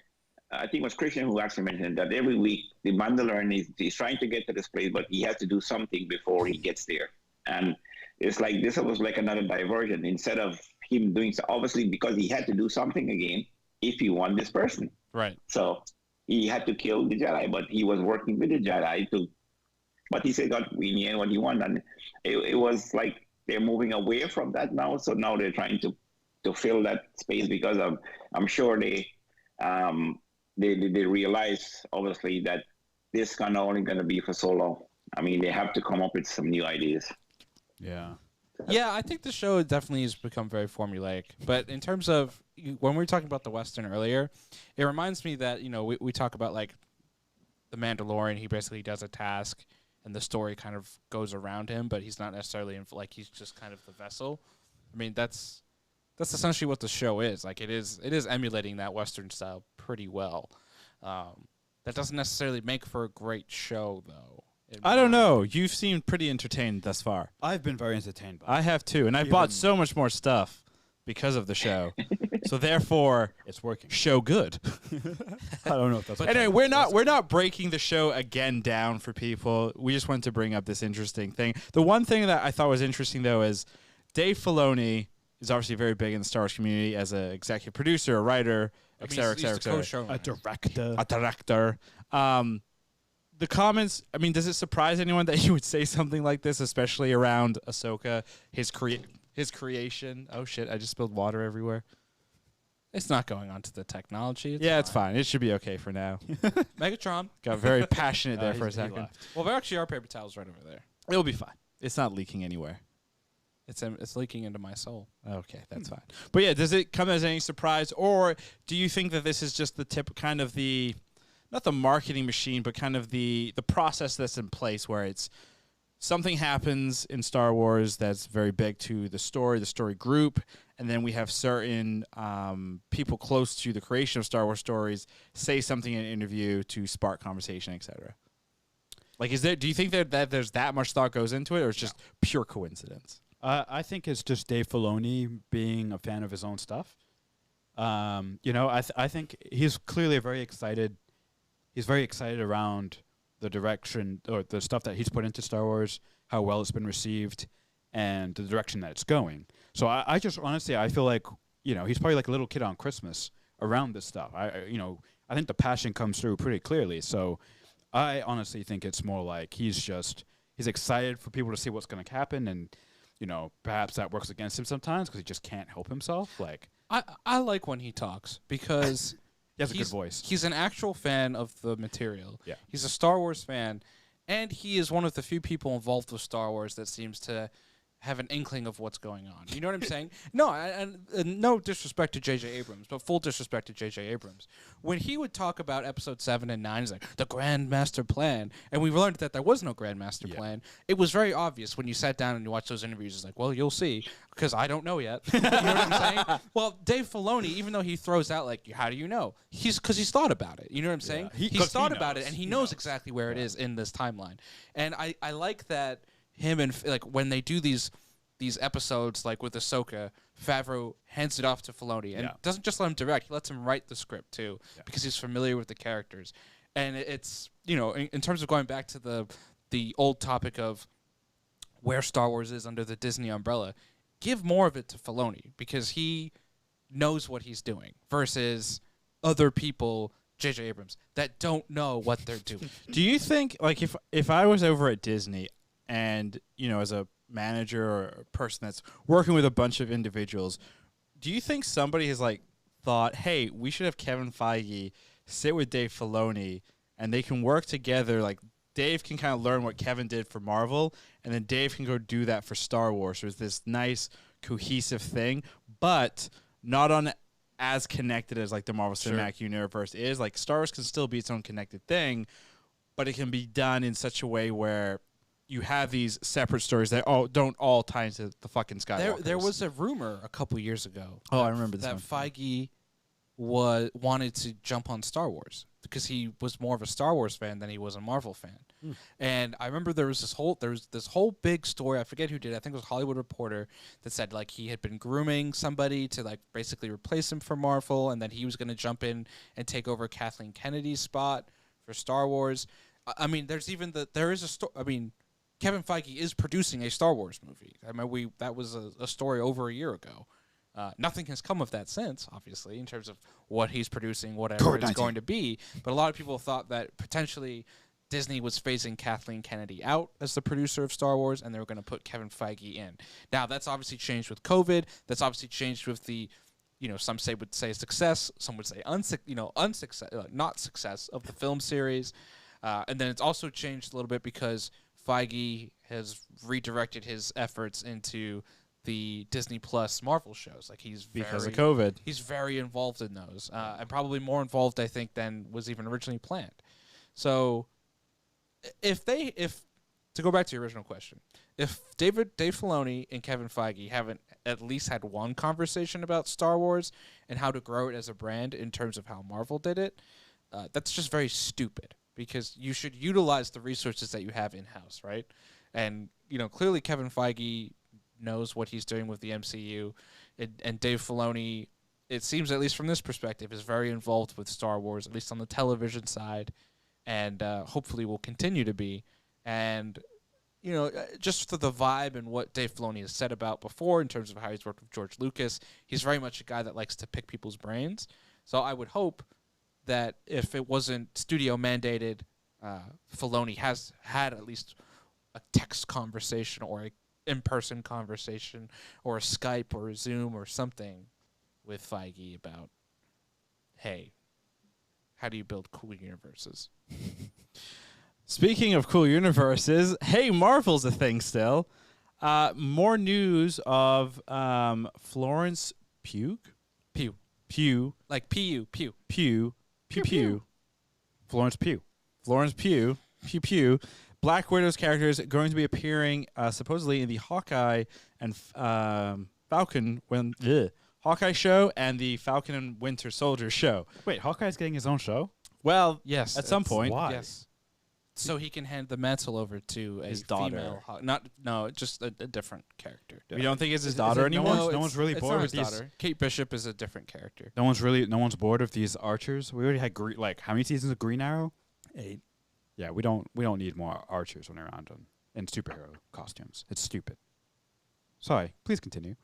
I think it was Christian who actually mentioned that every week the Mandalorian is trying to get to this place, but he has to do something before he gets there. And it's like this was like another diversion instead of him doing so. Obviously, because he had to do something again if he won this person. Right. So he had to kill the Jedi, but he was working with the Jedi to. But he said got in the end what he wanted, and it was like they're moving away from that now. So now they're trying to fill that space because I'm sure they realize obviously that this kind of only going to be for so long. I mean, they have to come up with some new ideas. Yeah. Yeah, I think the show definitely has become very formulaic. But in terms of when we were talking about the Western earlier, it reminds me that, we talk about like the Mandalorian. He basically does a task and the story kind of goes around him, but he's not necessarily like he's just kind of the vessel. I mean, that's essentially what the show is. Like it is emulating that Western style pretty well. That doesn't necessarily make for a great show, though. I don't know. You seemed pretty entertained thus far. I've been very entertained by it. I have too, and I bought so much more stuff because of the show. So therefore, It's working. show good. I don't know if that's Anyway, we're not breaking the show again down for people. We just wanted to bring up this interesting thing. The one thing that I thought was interesting though is Dave Filoni is obviously very big in the Star Wars community as an executive producer, a writer, etc., He's the etc., co-showrunner. a director. a director. The comments, I mean, does it surprise anyone that you would say something like this, especially around Ahsoka, his creation? Oh shit, I just spilled water everywhere. It's not going on to the technology. It's fine. It should be okay for now. Megatron. Got very passionate there for a He second. left. Well, there actually are paper towels right over there. It'll be fine. It's not leaking anywhere. It's leaking into my soul. Okay, that's fine. But yeah, does it come as any surprise, or do you think that this is just the tip, kind of the, not the marketing machine, but kind of the process that's in place where it's something happens in Star Wars that's very big to the story group, and then we have certain people close to the creation of Star Wars stories say something in an interview to spark conversation, etc. Like, do you think that there's that much thought goes into it, or it's just pure coincidence? I think it's just Dave Filoni being a fan of his own stuff. I think he's clearly very excited. He's very excited around the direction or the stuff that he's put into Star Wars, how well it's been received, and the direction that it's going. So I just honestly, I feel like, he's probably like a little kid on Christmas around this stuff. I think the passion comes through pretty clearly. So I honestly think it's more like he's excited for people to see what's going to happen, and perhaps that works against him sometimes because he just can't help himself. Like, I like when he talks because he has a good voice. He's an actual fan of the material. Yeah. He's a Star Wars fan, and he is one of the few people involved with Star Wars that seems to have an inkling of what's going on. You know what I'm saying? No, and no disrespect to J.J. Abrams, but full disrespect to J.J. Abrams. When he would talk about episode 7 and 9, he's like, the Grand Master Plan. And we learned that there was no Grand Master Plan. It was very obvious when you sat down and you watched those interviews. It's like, well, you'll see, because I don't know yet. You know what I'm saying? Well, Dave Filoni, even though he throws out, like, how do you know? Because he's thought about it. You know what I'm saying? He's thought about it, and he knows exactly where it is in this timeline. And I like that him and like when they do these episodes like with Ahsoka, Favreau hands it off to Filoni and doesn't just let him direct, he lets him write the script too because he's familiar with the characters. And it's, you know, in terms of going back to the old topic of where Star Wars is under the Disney umbrella, give more of it to Filoni because he knows what he's doing versus other people, J.J. Abrams, that don't know what they're doing. Do you think, like, if I was over at Disney and, you know, as a manager or a person that's working with a bunch of individuals, do you think somebody has, like, thought, hey, we should have Kevin Feige sit with Dave Filoni and they can work together, like, Dave can kind of learn what Kevin did for Marvel, and then Dave can go do that for Star Wars. So it's this nice, cohesive thing, but not on as connected as, like, the Marvel Cinematic Universe is. Like, Star Wars can still be its own connected thing, but it can be done in such a way where you have these separate stories that don't all tie into the fucking Skywalkers. There was a rumor a couple years ago. I remember this that one. Feige wanted to jump on Star Wars because he was more of a Star Wars fan than he was a Marvel fan. And I remember there was this whole big story. I forget who did it. I think it was Hollywood Reporter that said like he had been grooming somebody to like basically replace him for Marvel, and then he was going to jump in and take over Kathleen Kennedy's spot for Star Wars. I mean, Kevin Feige is producing a Star Wars movie. I mean, that was a story over a year ago. Nothing has come of that since, obviously, in terms of what he's producing, whatever it's going to be. But a lot of people thought that potentially Disney was phasing Kathleen Kennedy out as the producer of Star Wars, and they were going to put Kevin Feige in. Now, that's obviously changed with COVID. That's obviously changed with the, you know, some would say success, some would say not success of the film series. And then it's also changed a little bit because Feige has redirected his efforts into the Disney Plus Marvel shows. Like because of COVID. He's very involved in those, and probably more involved, I think, than was even originally planned. So, to go back to your original question, if Dave Filoni and Kevin Feige haven't at least had one conversation about Star Wars and how to grow it as a brand in terms of how Marvel did it, that's just very stupid. Because you should utilize the resources that you have in-house, right? And, you know, clearly Kevin Feige knows what he's doing with the MCU. And Dave Filoni, it seems, at least from this perspective, is very involved with Star Wars, at least on the television side, and hopefully will continue to be. And, you know, just for the vibe and what Dave Filoni has said about before in terms of how he's worked with George Lucas, he's very much a guy that likes to pick people's brains. So I would hope that if it wasn't studio mandated, Filoni has had at least a text conversation or a in-person conversation or a Skype or a Zoom or something with Feige about, hey, how do you build cool universes? Speaking of cool universes, hey, Marvel's a thing still. More news of Florence Pugh? Pugh. Like P-U, Pew. Pew. Pew Pew. Florence Pugh. Florence Pugh. Pew Pew. Black Widow's character is going to be appearing supposedly in the Hawkeye and Falcon Hawkeye show and the Falcon and Winter Soldier show. Wait, Hawkeye's getting his own show? Well, yes, at some point. Why? Yes. So he can hand the mantle over to his female just a different character. We don't think it's his daughter anymore. No one's really bored with these. Daughter. Kate Bishop is a different character. No one's bored of these archers. We already had how many seasons of Green Arrow? 8. Yeah, we don't need more archers running around in superhero costumes. It's stupid. Sorry, please continue.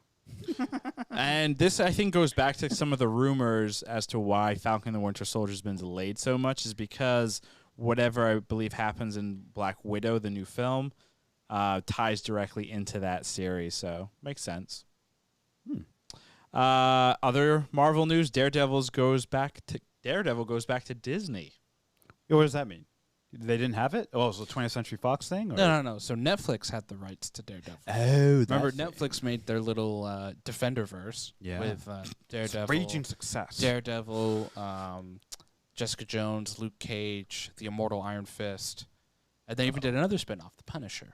And this, I think, goes back to some of the rumors as to why Falcon and the Winter Soldier has been delayed so much is because whatever I believe happens in Black Widow, the new film, ties directly into that series. So makes sense. Other Marvel news: Daredevil goes back to Disney. What does that mean? They didn't have it? Oh, it was a 20th Century Fox thing? Or? No. So Netflix had the rights to Daredevil. Oh, Remember, Netflix made their little Defenderverse with Daredevil, raging success. Daredevil, Jessica Jones, Luke Cage, the Immortal Iron Fist, and they even did another spin-off, The Punisher.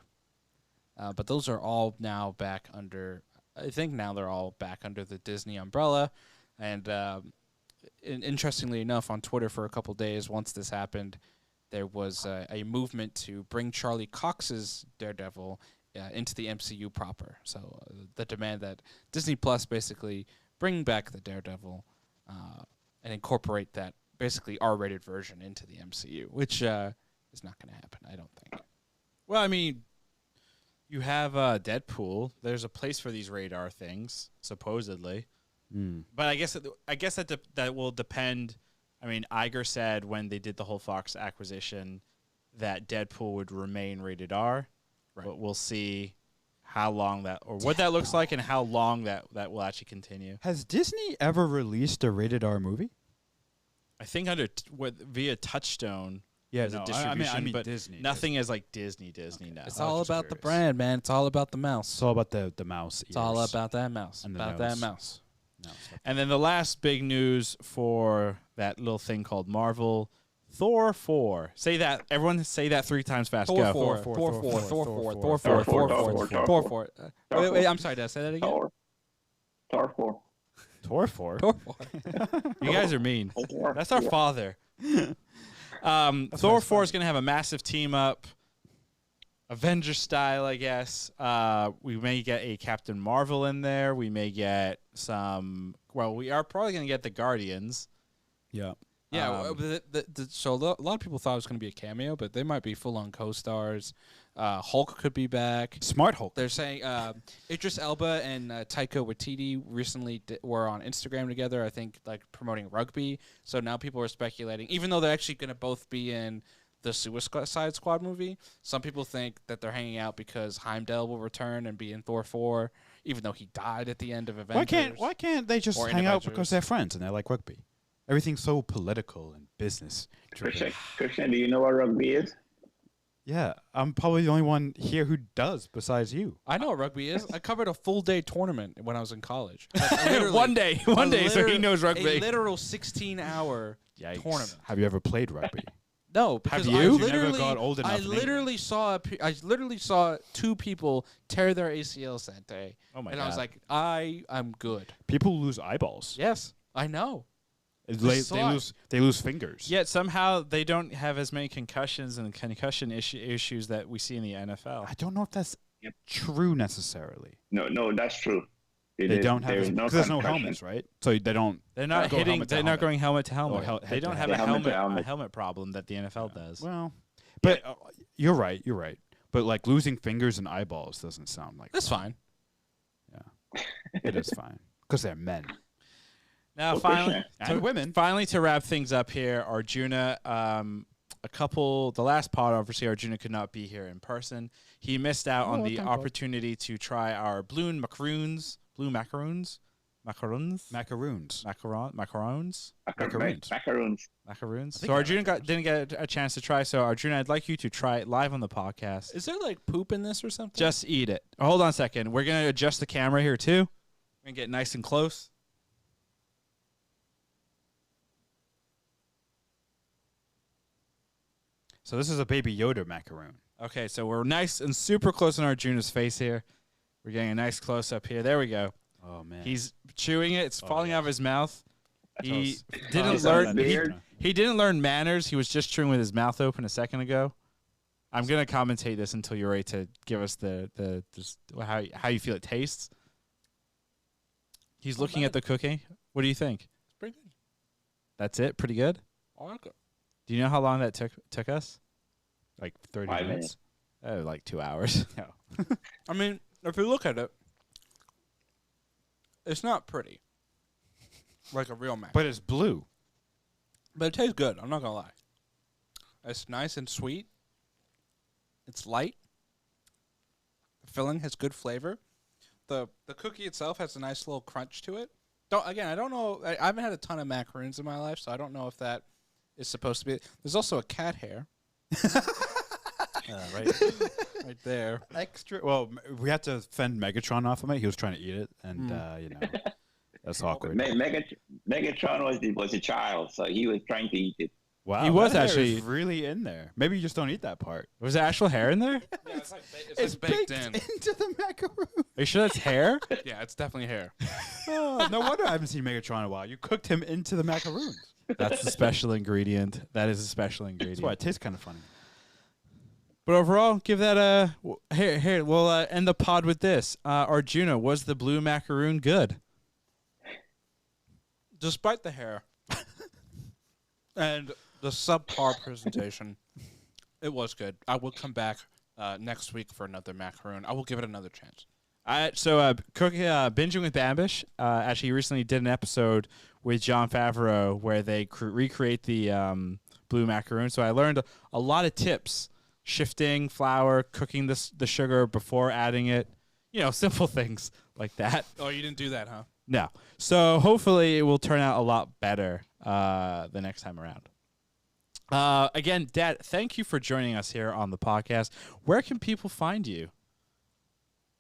But those are all now back under. I think now they're all back under the Disney umbrella, and interestingly enough, on Twitter for a couple days, once this happened, there was a movement to bring Charlie Cox's Daredevil into the MCU proper. So the demand that Disney Plus basically bring back the Daredevil and incorporate that basically R-rated version into the MCU, which is not going to happen, I don't think. Well, I mean, you have Deadpool. There's a place for these radar things, supposedly. But I guess that will depend. I mean, Iger said when they did the whole Fox acquisition that Deadpool would remain rated R. Right. But we'll see how long that or what that looks like and how long that will actually continue. Has Disney ever released a rated R movie? I think via Touchstone. Yeah, as a distribution, I mean but Disney. nothing is like Disney now. It's all about the brand, man. It's all about the mouse. It's all about the mouse ears. It's all about that mouse. And about the that nose. mouse. No, And then the last big news for that little thing called Marvel, Thor 4. Say that. Everyone say that 3 times fast. Thor Go. 4. Wait, I'm sorry. Did I say that again? Thor 4. Tor 4? Thor 4. You guys are mean. That's our father. That's Thor 4 is going to have a massive team up, Avenger style, I guess. We may get a Captain Marvel in there. We may get some. Well, we are probably going to get the Guardians. Yeah. Yeah, so a lot of people thought it was going to be a cameo, but they might be full-on co-stars. Hulk could be back. Smart Hulk. They're saying Idris Elba and Taika Waititi recently were on Instagram together, I think, like promoting rugby. So now people are speculating, even though they're actually going to both be in the Suicide Squad movie, some people think that they're hanging out because Heimdall will return and be in Thor 4, even though he died at the end of Avengers. Why can't they just hang out because they're friends and they like rugby? Everything's so political and business. Christian, do you know what rugby is? Yeah, I'm probably the only one here who does besides you. I know what rugby is. I covered a full-day tournament when I was in college. One day, so he knows rugby. A literal 16-hour tournament. Have you ever played rugby? No, because you? I You literally, never got old enough I in literally saw 2 people tear their ACLs that day. Oh my and God. I was like, I'm good. People lose eyeballs. Yes, I know. They lose fingers. Yet somehow they don't have as many concussions and concussion issues that we see in the NFL. I don't know if that's true necessarily. No, that's true. They don't have there's because no there's no concussion. helmets, right? So they don't. They're not go hitting. helmet to They're not helmet. going helmet to helmet. Or They don't have head. a Helmet to helmet. helmet problem that the NFL does. Well, but you're right. But like losing fingers and eyeballs doesn't sound like That's fine. Yeah, it is fine because they're men. Now, Well, finally, And women. Finally, to wrap things up here, Arjuna, the last part, obviously, Arjuna could not be here in person. He missed out on the opportunity to try our blue macaroons. Macaroons. So Arjuna didn't get a chance to try. So Arjuna, I'd like you to try it live on the podcast. Is there like poop in this or something? Just eat it. Hold on a second. We're gonna adjust the camera here too. We're gonna get nice and close. So this is a Baby Yoda macaroon. Okay, so we're nice and super close on Arjuna's face here. We're getting a nice close up here. There we go. Oh man, He's chewing it. It's falling out of his mouth. He didn't Is that learn. beard? He didn't learn manners. He was just chewing with his mouth open a second ago. I'm gonna commentate this until you're ready to give us the just how you feel it tastes. He's looking at the cookie. What do you think? It's pretty good. That's it. Pretty good. I like it. Do you know how long that took us? like 30 5 minutes. minutes. Like 2 hours. No. I mean, if you look at it, it's not pretty. Like a real mac. But it's blue. But it tastes good. I'm not going to lie. It's nice and sweet. It's light. The filling has good flavor. The cookie itself has a nice little crunch to it. I don't know. I haven't had a ton of macaroons in my life, so I don't know if that is supposed to be. There's also a cat hair. Right there. Extra. Well, we had to fend Megatron off of it. He was trying to eat it, and that's awkward. Megatron was a child, so he was trying to eat it. Wow, He was that hair actually- is really in there. Maybe you just don't eat that part. Was there actual hair in there? Yeah, it's baked in. into the macaroon. Are you sure that's hair? Yeah, it's definitely hair. Oh, no wonder I haven't seen Megatron in a while. You cooked him into the macaroons. That's the special ingredient. That is a special ingredient. That's why it tastes kind of funny. But overall, give that a here. We'll end the pod with this. Arjuna, was the blue macaroon good? Despite the hair and the subpar presentation, it was good. I will come back next week for another macaroon. I will give it another chance. Binging with Bambish actually recently did an episode with Jon Favreau where they recreate the blue macaroon. So I learned a lot of tips. Shifting flour, cooking the sugar before adding it, simple things like that. Oh, you didn't do that, huh? No. So hopefully it will turn out a lot better the next time around. Again, Dad, thank you for joining us here on the podcast. Where can people find you?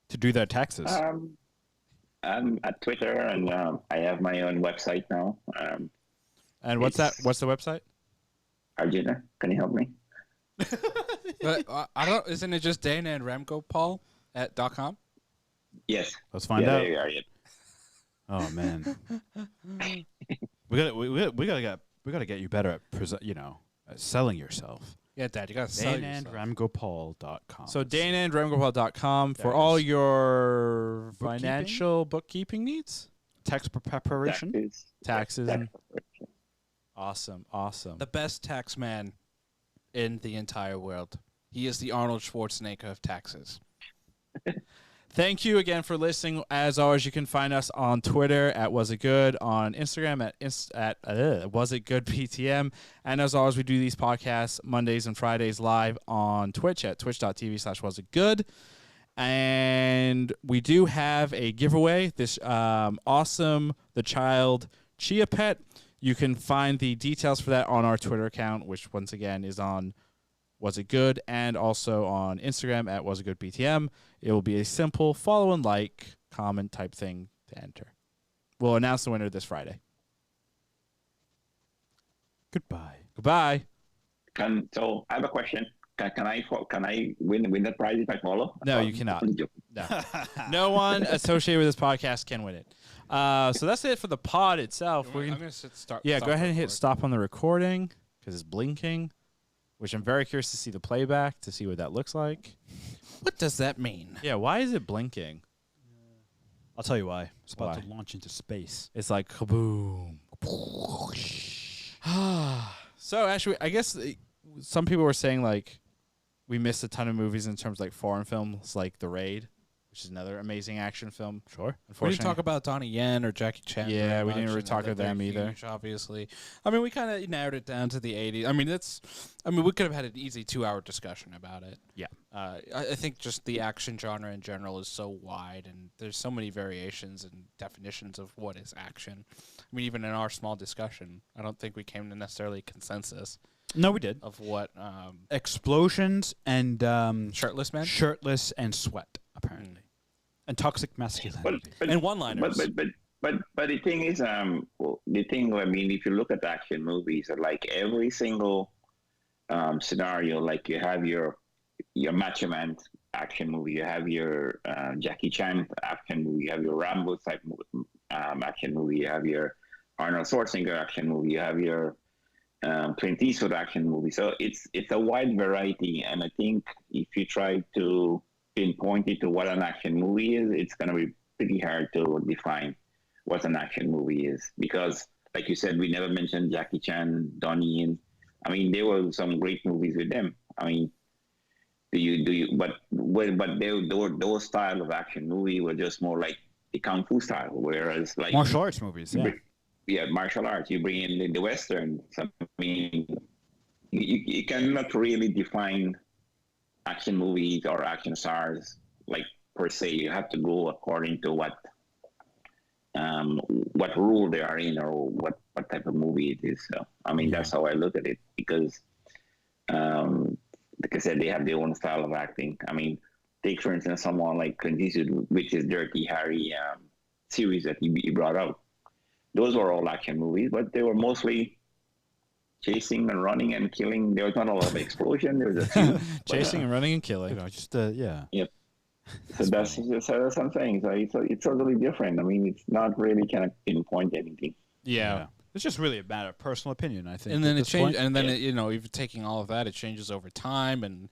To do their taxes. I'm at Twitter, and I have my own website now. And what's that? What's the website? Arjuna, can you help me? But I don't. Isn't it just Dana and Remco Paul at .com? Yes. Let's find Yeah, out. there you are, yeah. Oh man, we gotta get you better at at selling yourself. Yeah, Dad, you gotta sell yourself. DanaandRamgopal.com. So DanaandRamgopal.com for There it all is. your Bookkeeping? financial bookkeeping needs, tax preparation. taxes. Tax And preparation. awesome. The best tax man in the entire world. He is the Arnold Schwarzenegger of taxes. Thank you again for listening. As always, you can find us on Twitter at Was It Good, on Instagram at Was It Good PTM, and as always, we do these podcasts Mondays and Fridays live on Twitch at twitch.tv/Was It Good. And we do have a giveaway. This awesome The Child Chia Pet. You can find the details for that on our Twitter account, which once again is on Was It Good, and also on Instagram at Was It Good PTM. It will be a simple follow and like, comment type thing to enter. We'll announce the winner this Friday. Goodbye. Goodbye. So I have a question. Can I win the prize if I follow? No, you cannot. No. No one associated with this podcast can win it. So that's it for the pod itself. I'm gonna start. Yeah, stop go ahead and hit recording. stop on the recording because it's blinking, which I'm very curious to see the playback to see what that looks like. What does that mean? Yeah, why is it blinking? I'll tell you why. It's about Why? to launch into space. It's like kaboom. So actually, I guess some people were saying like we missed a ton of movies in terms of like foreign films, like The Raid, which is another amazing action film. Sure. We didn't Unfortunately, talk about Donnie Yen or Jackie Chan. Yeah, very we didn't much, really and talk they're of them very either. huge, obviously, I mean, we kind of narrowed it down to the 80s. I mean, we could have had an easy 2-hour discussion about it. Yeah. I think just the action genre in general is so wide, and there's so many variations and definitions of what is action. I mean, even in our small discussion, I don't think we came to necessarily consensus No, we did. of what Explosions and shirtless men shirtless and sweat, apparently, and toxic masculinity. and one-liners. But the thing is, the thing, I mean, if you look at action movies, like every single scenario, like you have your Macho Man action movie, you have your Jackie Chan action movie, you have your Rambo type action movie, you have your Arnold Schwarzenegger action movie, you have your Clint Eastwood action movie. So it's a wide variety, and I think if you try to pinpoint it to what an action movie is, it's going to be pretty hard to define what an action movie is, because like you said, we never mentioned Jackie Chan, Donnie Yen. I mean, there were some great movies with them. I mean, but those style of action movie were just more like the kung fu style, whereas like Martial arts movies, yeah. Yeah, martial arts. You bring in the Western. So, I mean, you cannot really define action movies or action stars like per se. You have to go according to what rule they are in or what type of movie it is. So I mean, that's how I look at it, because Like I said, they have their own style of acting. I mean, take for instance someone like Clint Eastwood with his Dirty Harry series that he brought out. Those were all action movies, but they were mostly chasing and running and killing. There was not a lot of explosion. There was a few Chasing and running and killing. Just yeah. Yep. So that's what I'm saying. So it's totally different. I mean, it's not really kind of pinpoint anything. Yeah. It's just really a matter of personal opinion, I think. And then at it this changes, point. and then even taking all of that, it changes over time, and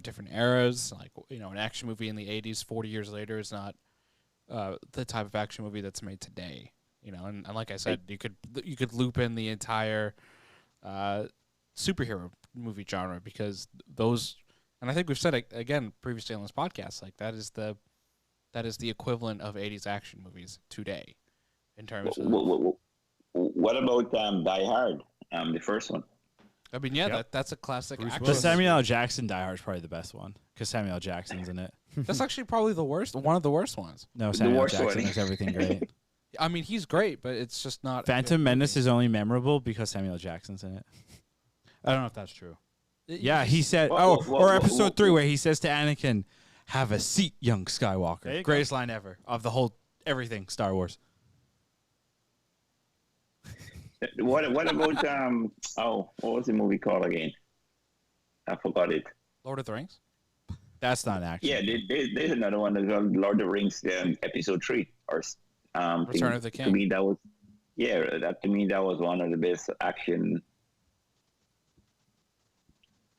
different eras. Like an action movie in the '80s, 40 years later, is not the type of action movie that's made today. And like I said, you could loop in the entire superhero movie genre, because those, and I think we've said it again previously on this podcast, like that is the equivalent of '80s action movies today, in terms of. What about Die Hard, the first one? I mean, that's a classic action. The Samuel L. Jackson Die Hard is probably the best one because Samuel L. Jackson's in it. That's actually probably one of the worst ones. No, Samuel L. worst Jackson one. makes everything great. I mean, he's great, but it's just not. Phantom Menace is only memorable because Samuel L. Jackson's in it. I don't know if that's true. Yeah, he said, or episode 3 where he says to Anakin, "Have a seat, young Skywalker." Greatest line ever of the whole everything Star Wars. What about what was the movie called again? I forgot it. Lord of the Rings. That's not action. Yeah, there's another one. Lord of the Rings, episode 3, or Return of the King. To me, that was that was one of the best action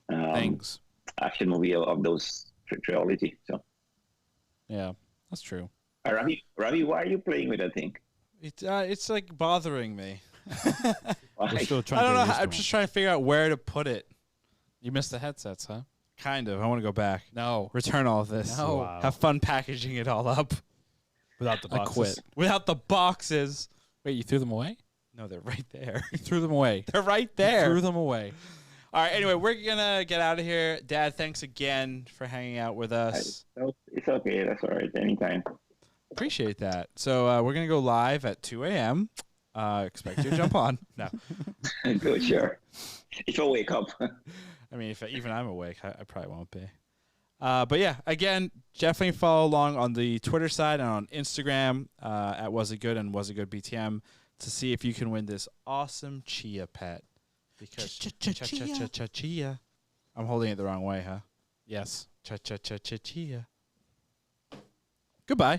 things. Action movie of those trilogy. So Yeah, that's true. Ravi, why are you playing with that thing? It's like bothering me. We're still trying I don't to know. get used to I'm just trying to figure out where to put it. You missed the headsets, huh? Kind of. I want to go back. No. Return all of this. No. Wow. Have fun packaging it all up. without the I boxes. quit. Without the boxes. Wait, you threw them away? No, they're right there. You threw them away. They're right You there. threw them away. All right. Anyway, we're gonna get out of here. Dad, thanks again for hanging out with us. It's okay. That's all right. Anytime. Appreciate that. So we're gonna go live at 2 a.m. Expect you to jump on. No, Good, sure. If I wake up. I mean, if even I'm awake, I probably won't be. But yeah, again, definitely follow along on the Twitter side and on Instagram at Was It Good and Was It Good BTM to see if you can win this awesome chia pet. Because chia. I'm holding it the wrong way, huh? Yes. Chia. Goodbye.